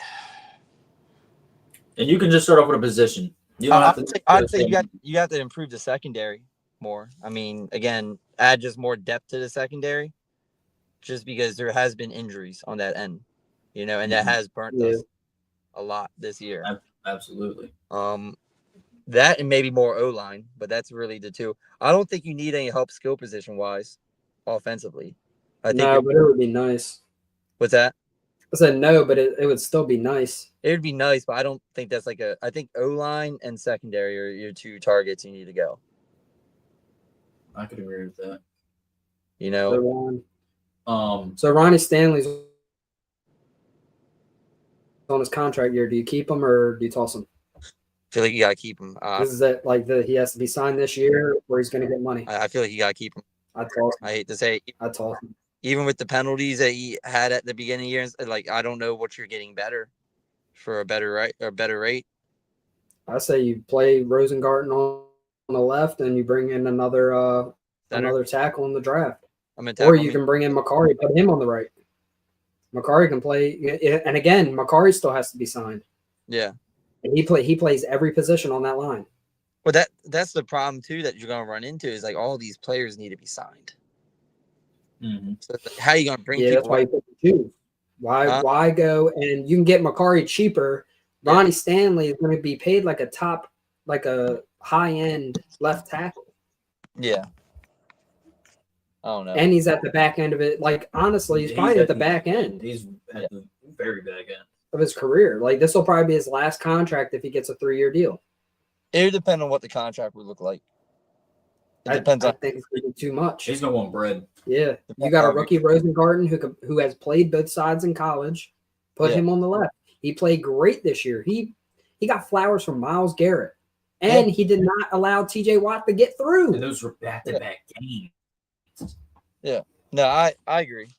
And you can just start off with a position. You don't have to. I'd say you have to improve the secondary more. I mean, again, add just more depth to the secondary, just because there has been injuries on that end, you know, and that has burnt us a lot this year. Absolutely. That and maybe more O-line, but that's really the two. I don't think you need any help skill position wise, offensively. I think but it would be nice. What's that? I said no, but it would still be nice. It would be nice, but I don't think that's I think O-line and secondary are your two targets you need to go. I could agree with that. You know? So Ronnie Stanley's on his contract year. Do you keep him or do you toss him? I feel like you got to keep him. Is that he has to be signed this year or he's going to get money? I feel like you got to keep him. I toss him. I hate to say it. I toss him. Even with the penalties that he had at the beginning of the year, like I don't know what you're getting better for a better rate. I say you play Rosengarten on the left and you bring in another tackle in the draft. Or you can bring in Makari, put him on the right. Makari can play, and again, Makari still has to be signed. Yeah, and he plays every position on that line. Well, that's the problem too that you're gonna run into is like all these players need to be signed. Mm-hmm. So how are you gonna bring? Yeah, that's why you put the two. Why go and you can get Makari cheaper? Ronnie Stanley is going to be paid like a high end left tackle. Yeah. I don't know. And he's at the back end of it. Like honestly, he's probably at the back end. He's at the very back end. of his career. Like this will probably be his last contract if he gets a 3-year deal. It would depend on what the contract would look like. It I depends on. think it's gonna be too much. He's gonna want bread. Yeah, you got a rookie Rosengarten who has played both sides in college. Put him on the left. He played great this year. He got flowers from Myles Garrett, and he did not allow T.J. Watt to get through. And those were back-to-back games. Yeah, no, I agree.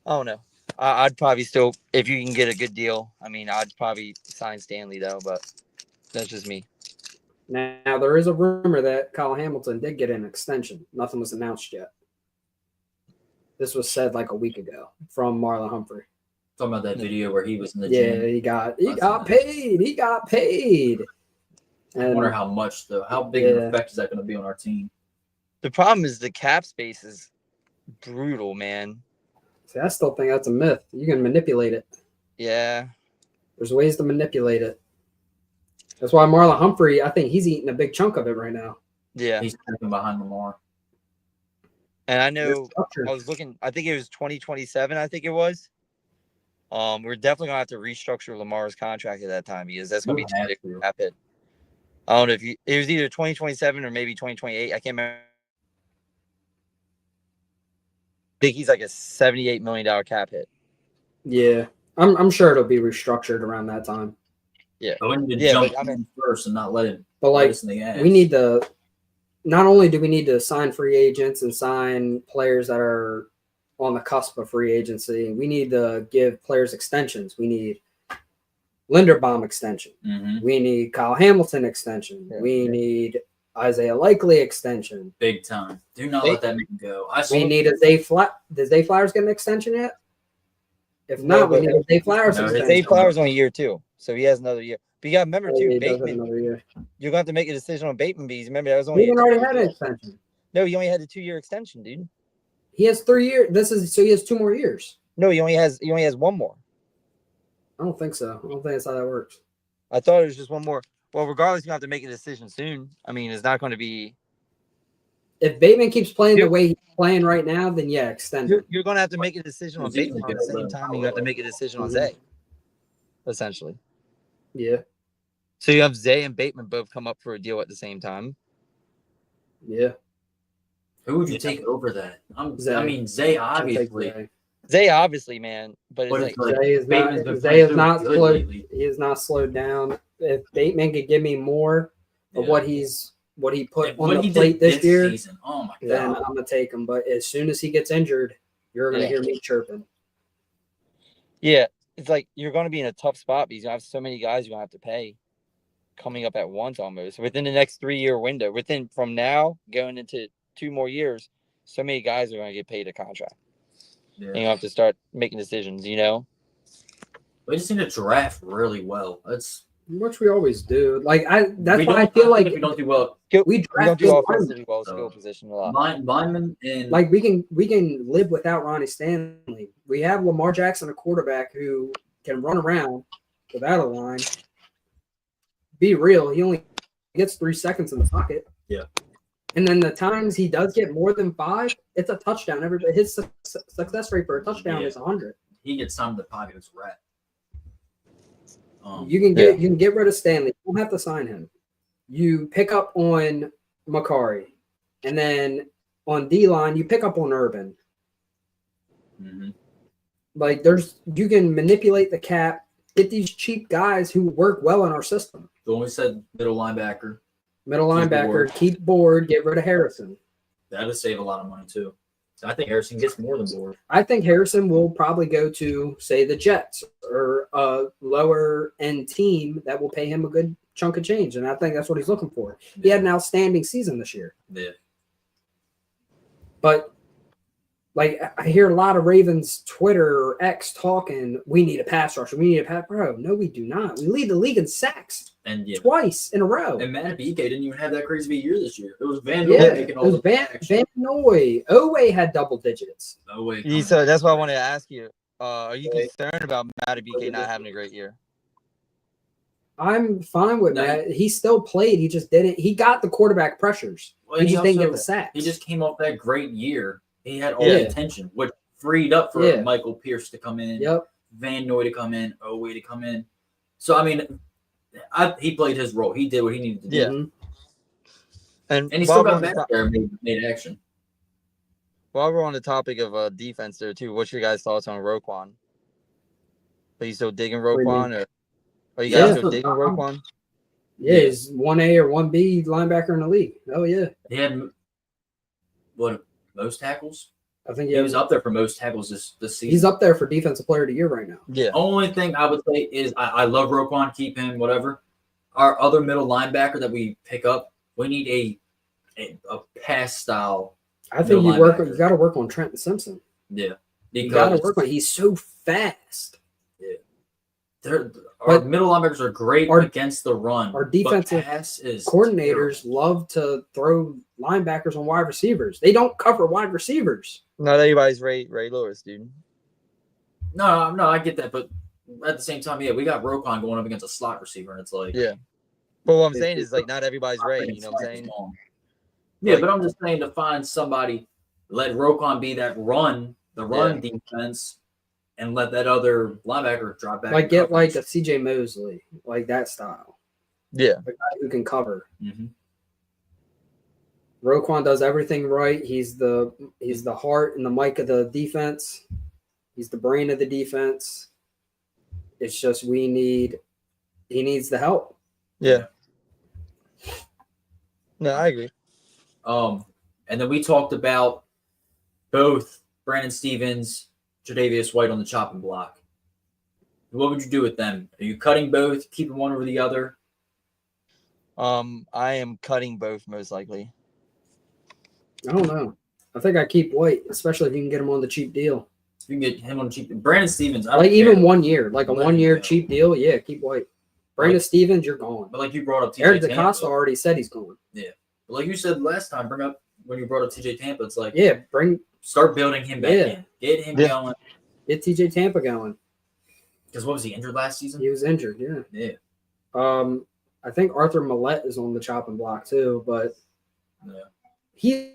I don't know. I'd probably still, if you can get a good deal. I mean, I'd probably sign Stanley though, but that's just me. Now there is a rumor that Kyle Hamilton did get an extension. Nothing was announced yet. This was said like a week ago from Marlon Humphrey. Talking about that video where he was in the gym. Yeah, he got paid. He got paid. I wonder how much though. How big of an effect is that going to be on our team? The problem is the cap space is brutal, man. See, I still think that's a myth. You can manipulate it. Yeah. There's ways to manipulate it. That's why Marlon Humphrey, I think he's eating a big chunk of it right now. Yeah. He's taking behind Lamar. And I know I was looking, I think it was 2027, I think it was. We're definitely gonna have to restructure Lamar's contract at that time because that's gonna be too big of a cap hit. I don't know if it was either 2027 or maybe 2028. I can't remember. I think he's like a $78 million cap hit. Yeah. I'm sure it'll be restructured around that time. Yeah. But we need to jump in first and not let it. But like, us in the ass. we need to. Not only do we need to sign free agents and sign players that are on the cusp of free agency, we need to give players extensions. We need Linderbaum extension. Mm-hmm. We need Kyle Hamilton extension. Yeah. We need Isaiah Likely extension. Big time. Do not let that man go. We need a Zay Flowers. Does Zay Flowers get an extension yet? If not, we need a Zay Flowers extension. Zay Flowers on year 2, so he has another year. But you got to remember too, Bateman. Year. You're going to have to make a decision on Bateman because remember that was only. Bateman already had an extension. No, he only had a 2-year extension, dude. He has 3 years. So he has 2 more years. No, he only has 1 more. I don't think so. I don't think that's how that works. I thought it was just 1 more. Well, regardless, you have to make a decision soon. I mean, it's not going to be. If Bateman keeps playing the way he's playing right now, then yeah, extend it. You're going to have to make a decision on Bateman at the same time. You have to make a decision on Zay, essentially. Yeah. So you have Zay and Bateman both come up for a deal at the same time. Yeah. Who would you take over that? Zay. I mean, Zay obviously. Zay obviously, man, but it's like Zay is not slowed. He is not slowed down. If Bateman could give me more of what he put on the plate this year, season. Oh my god, then I'm gonna take him. But as soon as he gets injured, you're gonna hear me chirping. Yeah, it's like you're gonna be in a tough spot because you have so many guys you're gonna have to pay coming up at once almost within the next 3-year window. From now going into 2 more years, so many guys are gonna get paid a contract. Yeah. And you have to start making decisions, you know? We just need to draft really well. Which we always do. That's why I feel like if we don't do well. We don't do offensive well skill position a lot. Lineman and we can live without Ronnie Stanley. We have Lamar Jackson, a quarterback who can run around without a line. Be real, he only gets 3 seconds in the pocket. Yeah. And then the times he does get more than 5, it's a touchdown. His success rate for a touchdown is 100. He gets time in the pocket as a rat. You can get rid of Stanley. You don't have to sign him. You pick up on Makari, and then on D-line you pick up on Urban. Mm-hmm. You can manipulate the cap, get these cheap guys who work well in our system. So when we said middle linebacker, keep Board, get rid of Harrison. That'll save a lot of money too. I think Harrison gets more than Board. I think Harrison will probably go to, say, the Jets or a lower end team that will pay him a good chunk of change. And I think that's what he's looking for. Yeah. He had an outstanding season this year. Yeah. But I hear a lot of Ravens Twitter or X talking, we need a pass rusher. We need a pass pro. No, we do not. We lead the league in sacks. And twice in a row. And Matt Ike didn't even have that crazy year this year. It was Van Noy making all the Van Noy. Owe had double digits. So that's why I wanted to ask you. Are you concerned about Matt Ike not having a great year? I'm fine with that. He still played. He just didn't. He got the quarterback pressures. Well, he just didn't get the sacks. He just came off that great year. He had all the attention, which freed up for Michael Pierce to come in. Yep. Van Noy to come in, Owe to come in. So I mean, he played his role. He did what he needed to do. Yeah. Mhm. And And he while still we're got on the back there and made action. while we're on the topic of defense there too, what's your guys' thoughts on Roquan? Are you still digging do you mean? Roquan, or are you Yeah. guys still digging Roquan? Yeah, he's 1A or 1B linebacker in the league. Oh yeah, He had most tackles? I think He was up there for most tackles this season. He's up there for defensive player of the year right now. Yeah. Only thing I would say is I love Roquan, keep him, whatever. Our other middle linebacker that we pick up, we need a pass style. I think No you linebacker. got to work on Trenton Simpson. Yeah. You got to Because work on. He's so fast. our middle linebackers are great against the run. Our defensive pass is coordinators love to throw linebackers on wide receivers. They don't cover wide receivers. Not everybody's Ray Lewis, dude. No, I get that, but at the same time, yeah, we got Roquan going up against a slot receiver, and it's like, Yeah. But what I'm saying is like not everybody's Ray. You know what I'm saying? Yeah, Like- but I'm just saying to find somebody, let Roquan be that run defense, and let that other linebacker drop back. Like and get cover. like a CJ Mosley, like that style. Yeah. A guy who can cover. Mhm. Roquan does everything right. He's the heart and the mic of the defense. He's the brain of the defense. It's just he needs the help. Yeah. No, I agree. And then we talked about both Brandon Stevens, Tre'Davious White on the chopping block. What would you do with them? Are you cutting both, keeping one over the other? I am cutting both most likely. I don't know. I think I keep White, especially if you can get him on the cheap deal. If you can get him on cheap. Brandon Stevens, I don't Like care. even 1 year, like a Let him 1 year go. cheap deal. Yeah, keep White. Brandon Stevens, you're gone. But like you brought up TJ Eric Tampa. DeCosta already said he's going. But like you said last time, bring up when you brought up TJ Tampa, it's like Yeah, start building him back in. Get him going. get TJ Tampa going. Because what was he injured last season? He was injured. Yeah. Yeah. I think Arthur Millette is on the chopping block too, but Yeah. he's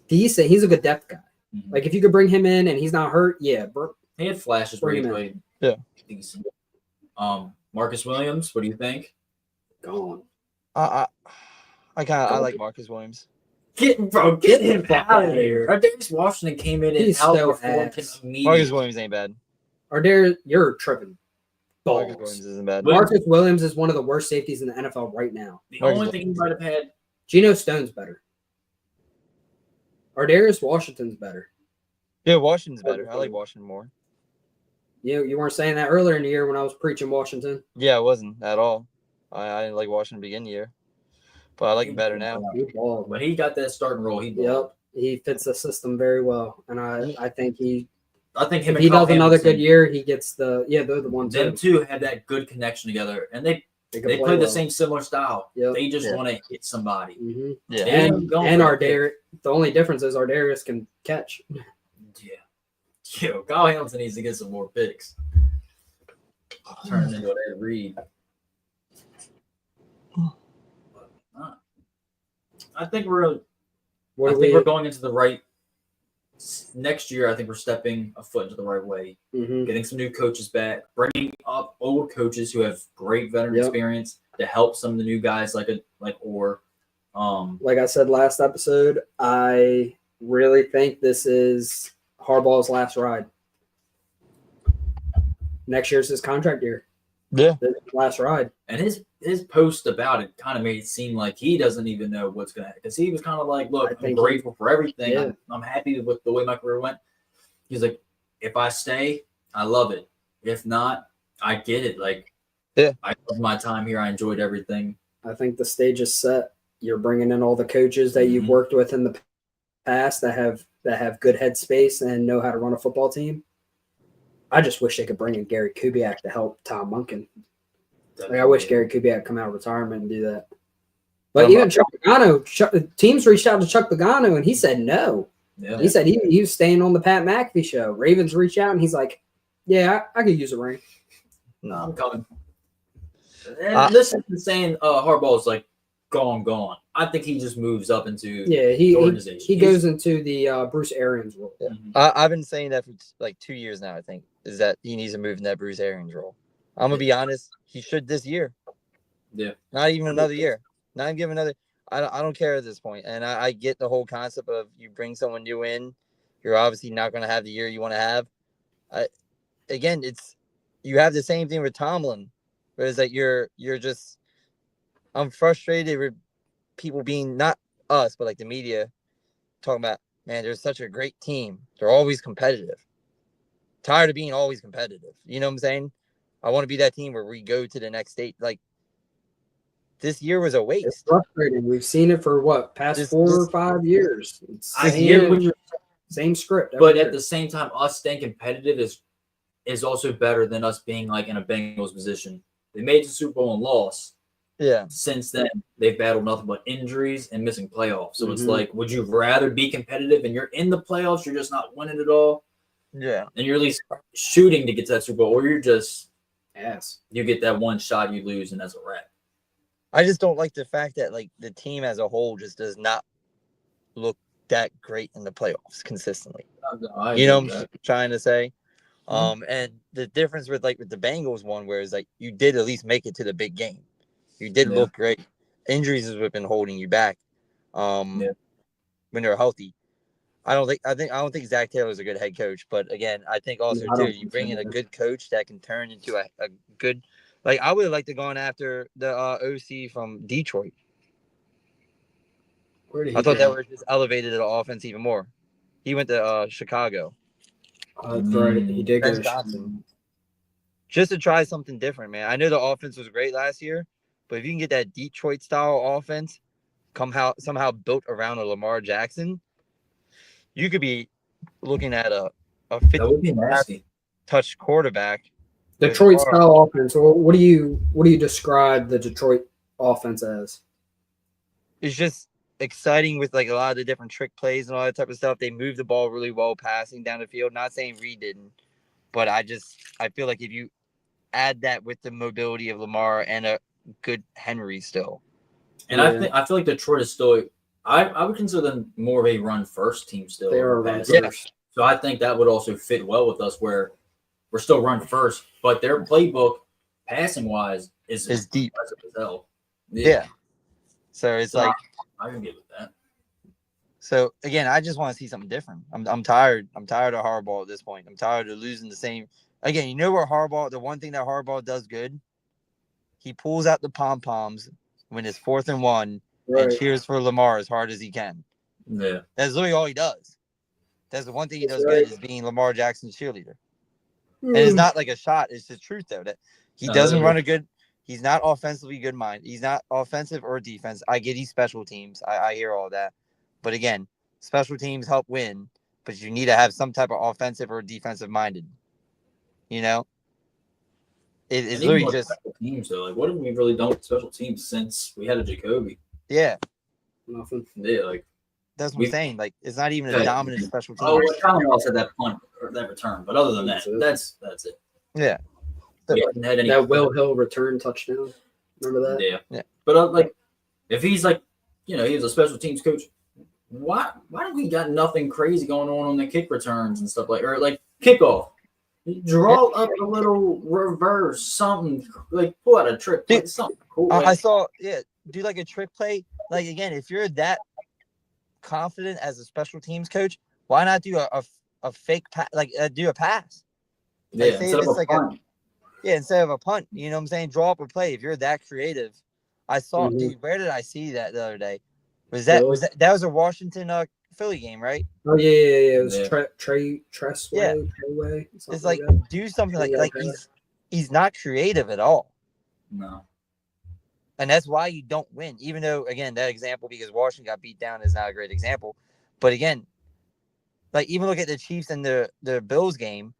decent. He's a good depth guy. Mhm. Like if you could bring him in and he's not hurt, yeah. He had flashes where he Bring him played. Yeah. Decent. Marcus Williams, what do you think? Gone. I like Marcus Williams. Get him out of here. Darius Washington came in and He's so outperformed ass. him immediately. Marcus Williams ain't bad. Or there, you're tripping. Marcus Balls. Williams isn't bad. Well- Marcus Williams is one of the worst safeties in the NFL right now. The Marcus only thing he might have had, Geno Stone's better. Darius Washington's better. Yeah, Washington's better. I like Washington more. You weren't saying that earlier in the year when I was preaching Washington. Yeah, I wasn't at all. I didn't like Washington beginning of the year, but I like him better now. He balled. when he got that starting role, he balled. Yep, he fits the system very well, and I think I think him if and he Kyle does another Hamilton, good year, he gets the they're the one too. them two had that good connection together, and they can play well. the same similar style. Yep. They just Yeah. want to hit somebody. hmm Yeah. They ain't And going for our the Darius, the only difference is our Darius can catch. Yeah. Yo, Kyle Hamilton needs to get some more picks. Turn into an Ed Reed. I think we're going into the right next year. I think we're stepping a foot into the right way. hmm Getting some new coaches back, bringing up old coaches who have great veteran Yep. experience to help some of the new guys like Orr. Like I said last episode, I really think this is Harbaugh's last ride. Next year's his contract year. Yeah. This is his last ride. And his post about it kind of made it seem like he doesn't even know what's going to happen. Because he was kind of like, look, I I'm think grateful for everything. Yeah. I'm happy with the way my career went. He's like, if I stay, I love it. If not, I get it. Like, Yeah. I love my time here. I enjoyed everything. I think the stage is set. You're bringing in all the coaches that you've Mhm. worked with in the past that have good headspace and know how to run a football team. I just wish they could bring in Gary Kubiak to help Tom Munkin. Like I wish Gary Kubiak would come out of retirement and do that. But even Chuck Pagano, teams reached out to Chuck Pagano and he said no. Yeah. He said he was staying on the Pat McAfee show. Ravens reached out and he's like, "Yeah, I could use a ring." No. I'm coming. And this isn't saying Harbaugh is like gone. I think he just moves up into Yeah, the he organization. goes into the Bruce Arians role. Mhm. I've been saying that for like 2 years now, I think. is that he needs to move in that Bruce Arians role. I'm gonna be honest. He should this year. Yeah. Not even another year. Not even give another. I don't care at this point. And I get the whole concept of you bring someone new in, you're obviously not going to have the year you want to have. Again, you have the same thing with Tomlin, where it's like you're just. I'm frustrated with people being not us, but like the media talking about, man, they're such a great team. They're always competitive. Tired of being always competitive. You know what I'm saying? I want to be that team where we go to the next state. Like, this year was a It's waste. frustrating. We've seen it for past 4 or 5 years. It's I get what you're same script. But every at year. the same time, us staying competitive is also better than us being like in a Bengals position. They made the Super Bowl and lost. Yeah. Since then, they've battled nothing but injuries and missing playoffs. So it's Mhm. like, would you rather be competitive and you're in the playoffs, you're just not winning it all, Yeah. and you're at least shooting to get to that Super Bowl, or you're just Yes. you get that one shot, you lose, and that's a wrap. I just don't like the fact that like the team as a whole just does not look that great in the playoffs consistently. You know what I'm trying to say? And the difference with the Bengals one, where it's like you did at least make it to the big game. You did look great. Injuries has been holding you back. When they're healthy. I don't think Zach Taylor's a good head coach, but again, I think also too, you bring in a good coach that can turn into a good. Like, I would have liked to gone after the OC from Detroit. Where did I thought that would have just elevated the offense even more. He went to Chicago. That's right. He did Ben go. Johnson. Just to try something different, man. I know the offense was great last year, but if you can get that Detroit style offense somehow built around a Lamar Jackson, you could be looking at a That 50 would be nasty. touch quarterback. Detroit style offense. Well, what do you describe the Detroit offense as? It's just exciting with like a lot of the different trick plays and all that type of stuff. They move the ball really well passing down the field. Not saying Reed didn't, but I feel like if you add that with the mobility of Lamar and a good Henry still. And I feel like Detroit is still I would consider them more of a run first team still. They are a run Yeah. first. So I think that would also fit well with us, where we're still run first, but their playbook, passing wise, is deep impressive as hell. Yeah. So it's like I can get with that. So again, I just want to see something different. I'm tired. I'm tired of Harbaugh at this point. I'm tired of losing the same. Again, you know where Harbaugh? The one thing that Harbaugh does good, he pulls out the pom poms when it's 4th and 1 and cheers for Lamar as hard as he can. Yeah, that's literally all he does. That's the one thing he does good, is being Lamar Jackson's cheerleader. And it's not like a shot; it's the truth though. That he doesn't run a good. He's not offensively good mind. He's not offensive or defense. I get he's special teams. I hear all that. But again, special teams help win, but you need to have some type of offensive or defensive minded. You know? It's literally just special teams though. Like, what have we really done with special teams since we had a Jacoby? Yeah. Nothing. Yeah, like that's what I'm saying. Like, it's not even a dominant special team. Oh, Colin Ross had that punt or that return, but other than that, that's it. Yeah. That Will Hill return touchdown. Remember that? Yeah. But like, if he's like, he was a special teams coach, why do we got nothing crazy going on the kick returns and stuff or like kickoff? Draw up a little reverse, something like pull out a trick play, something cool. I saw, do like a trick play. Like, again, if you're that confident as a special teams coach, why not do a fake pass? Like, do a pass. Like, instead of a punt. Instead of a punt, you know what I'm saying? Draw up a play. If you're that creative, I saw. Dude, where did I see that the other day? That was a Washington Philly game, right? Oh yeah. It was Tressway. It's like do something like he's not creative at all. No. And that's why you don't win. Even though, again, that example, because Washington got beat down, is not a great example. But again, like, even look at the Chiefs and the Bills game.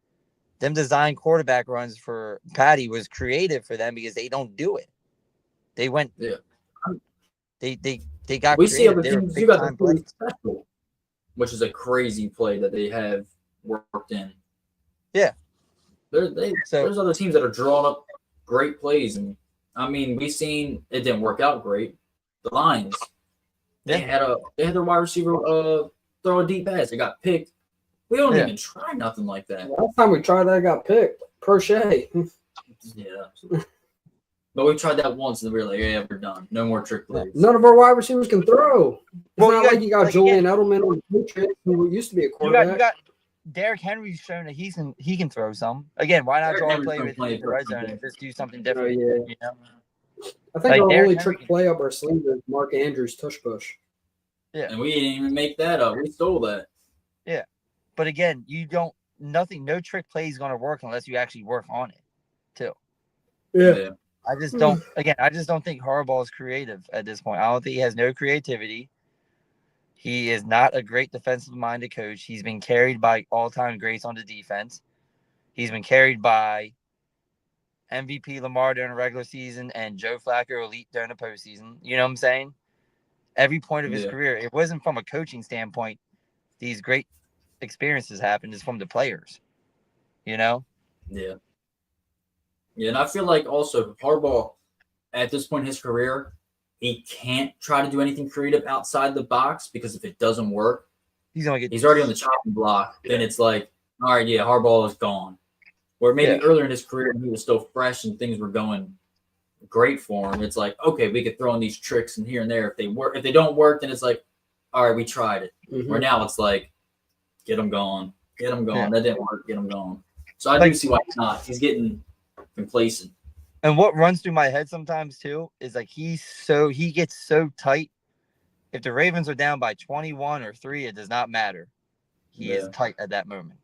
Them design quarterback runs for Patty was creative for them because they don't do it. They went. Yeah. They got. We see other creative. teams. You got the Philly special, which is a crazy play that they have worked in. Yeah. There's other teams that are drawing up great plays, and I mean, we've seen it didn't work out great. The Lions, they had their wide receiver throw a deep pass. They got picked. We don't Yeah. even try nothing like that. Last time we tried that, I got picked. Crochet. Yeah. But we tried that once and we were like, yeah, we're done. No more trick plays. None of our wide receivers can throw. It's Well, not you got- like you got like, Julian Edelman on the Patriots, who used to be a You quarterback. got Derrick Henry's shown that he can throw some. Again, why not Derrick draw a Henry's play been with playing the red for zone some and just do something Oh, different? yeah. You know? I think Like, our Derrick only Henry trick play up our sleeve is Mark Andrews tush push. And we didn't even make that up. We stole that. But again, no trick play is going to work unless you actually work on it too. I just don't think Harbaugh is creative at this point. I don't think he has no creativity. He is not a great defensive-minded coach. He's been carried by all-time greats on the defense. He's been carried by MVP Lamar during the regular season and Joe Flacco elite during the postseason. You know what I'm saying? Every point of his career, it wasn't from a coaching standpoint. These great experiences happened is from the players. You know? Yeah. Yeah, and I feel like also Harbaugh, at this point in his career, he can't try to do anything creative outside the box because if it doesn't work, He's already on the chopping block. Then it's like, all right, yeah, Harbaugh is gone. Where maybe earlier in his career, when he was still fresh and things were going great for him, it's like, okay, we could throw in these tricks and here and there. If they work, if they don't work, then it's like, all right, we tried it. Mhm. Where now it's like, get him gone. Get him gone. Yeah. That didn't work. Get him gone. So I do see why he's not. He's getting complacent. And what runs through my head sometimes too is like he gets so tight. If the Ravens are down by 21 or 3, it does not matter. He is tight at that moment.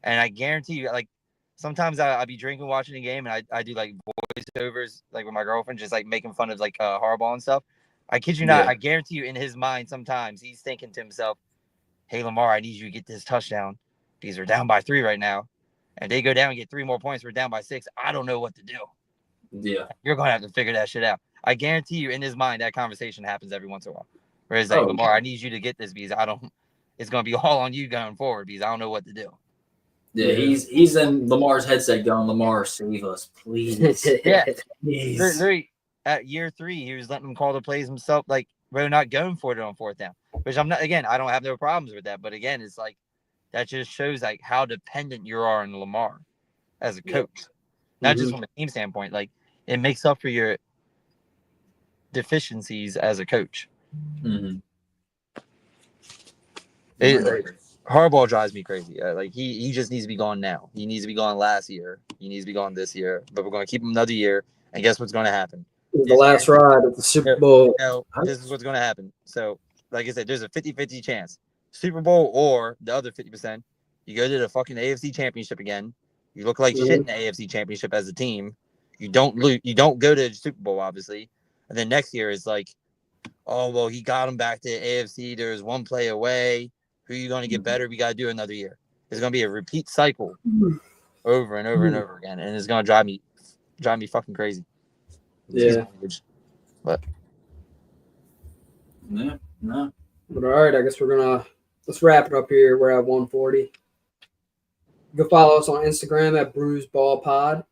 And I guarantee you, like sometimes I'll be drinking, watching the game, and I do like voiceovers like with my girlfriend, just like making fun of like Harbaugh and stuff. I kid you not, Yeah. I guarantee you in his mind sometimes he's thinking to himself, hey Lamar, I need you to get this touchdown. Because we're down by 3 right now. And they go down and get 3 more points, we're down by 6. I don't know what to do. Yeah. You're going to have to figure that shit out. I guarantee you in his mind that conversation happens every once in a while. Whereas like, Lamar, I need you to get this because it's going to be all on you going forward because I don't know what to do. Yeah, he's in Lamar's headset going, Lamar, save us, please. Yeah. Please. Literally, at year 3, he was letting them call the plays himself, like, we're not going for it on 4th down. Which I'm not, again, I don't have no problems with that. But again, it's like, that just shows like how dependent you are on Lamar as a coach. Not just from a team standpoint. Like, it makes up for your deficiencies as a coach. Mm-hmm. Harbaugh drives me crazy. Like he just needs to be gone now. He needs to be gone last year. He needs to be gone this year. But we're going to keep him another year. And guess what's going to happen? The last ride at the Super Bowl. This is what's going to happen. So, like I said, there's a 50-50 chance. Super Bowl or the other 50%. You go to the fucking AFC Championship again. You look like shit in the AFC Championship as a team. You don't lose. You don't go to the Super Bowl, obviously. And then next year is like, oh, well, he got him back to the AFC. There's one play away. Who are you going to get better? We got to do another year. It's going to be a repeat cycle over and over and over again. And it's going to drive me fucking crazy. Yeah. But Yeah, no. But all right, I guess let's wrap it up here. We're at 140. You can follow us on Instagram at Brews Ball Pod.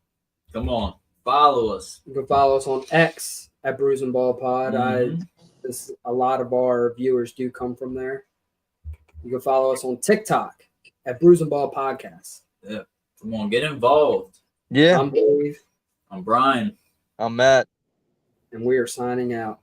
Come on, follow us. You can follow us on X at Brews and Ball Pod. A lot of our viewers do come from there. You can follow us on TikTok at Brews and Ball Podcast. Yeah, come on, get involved. yeah, I'm Dave. I'm Brian. I'm Matt. And we are signing out.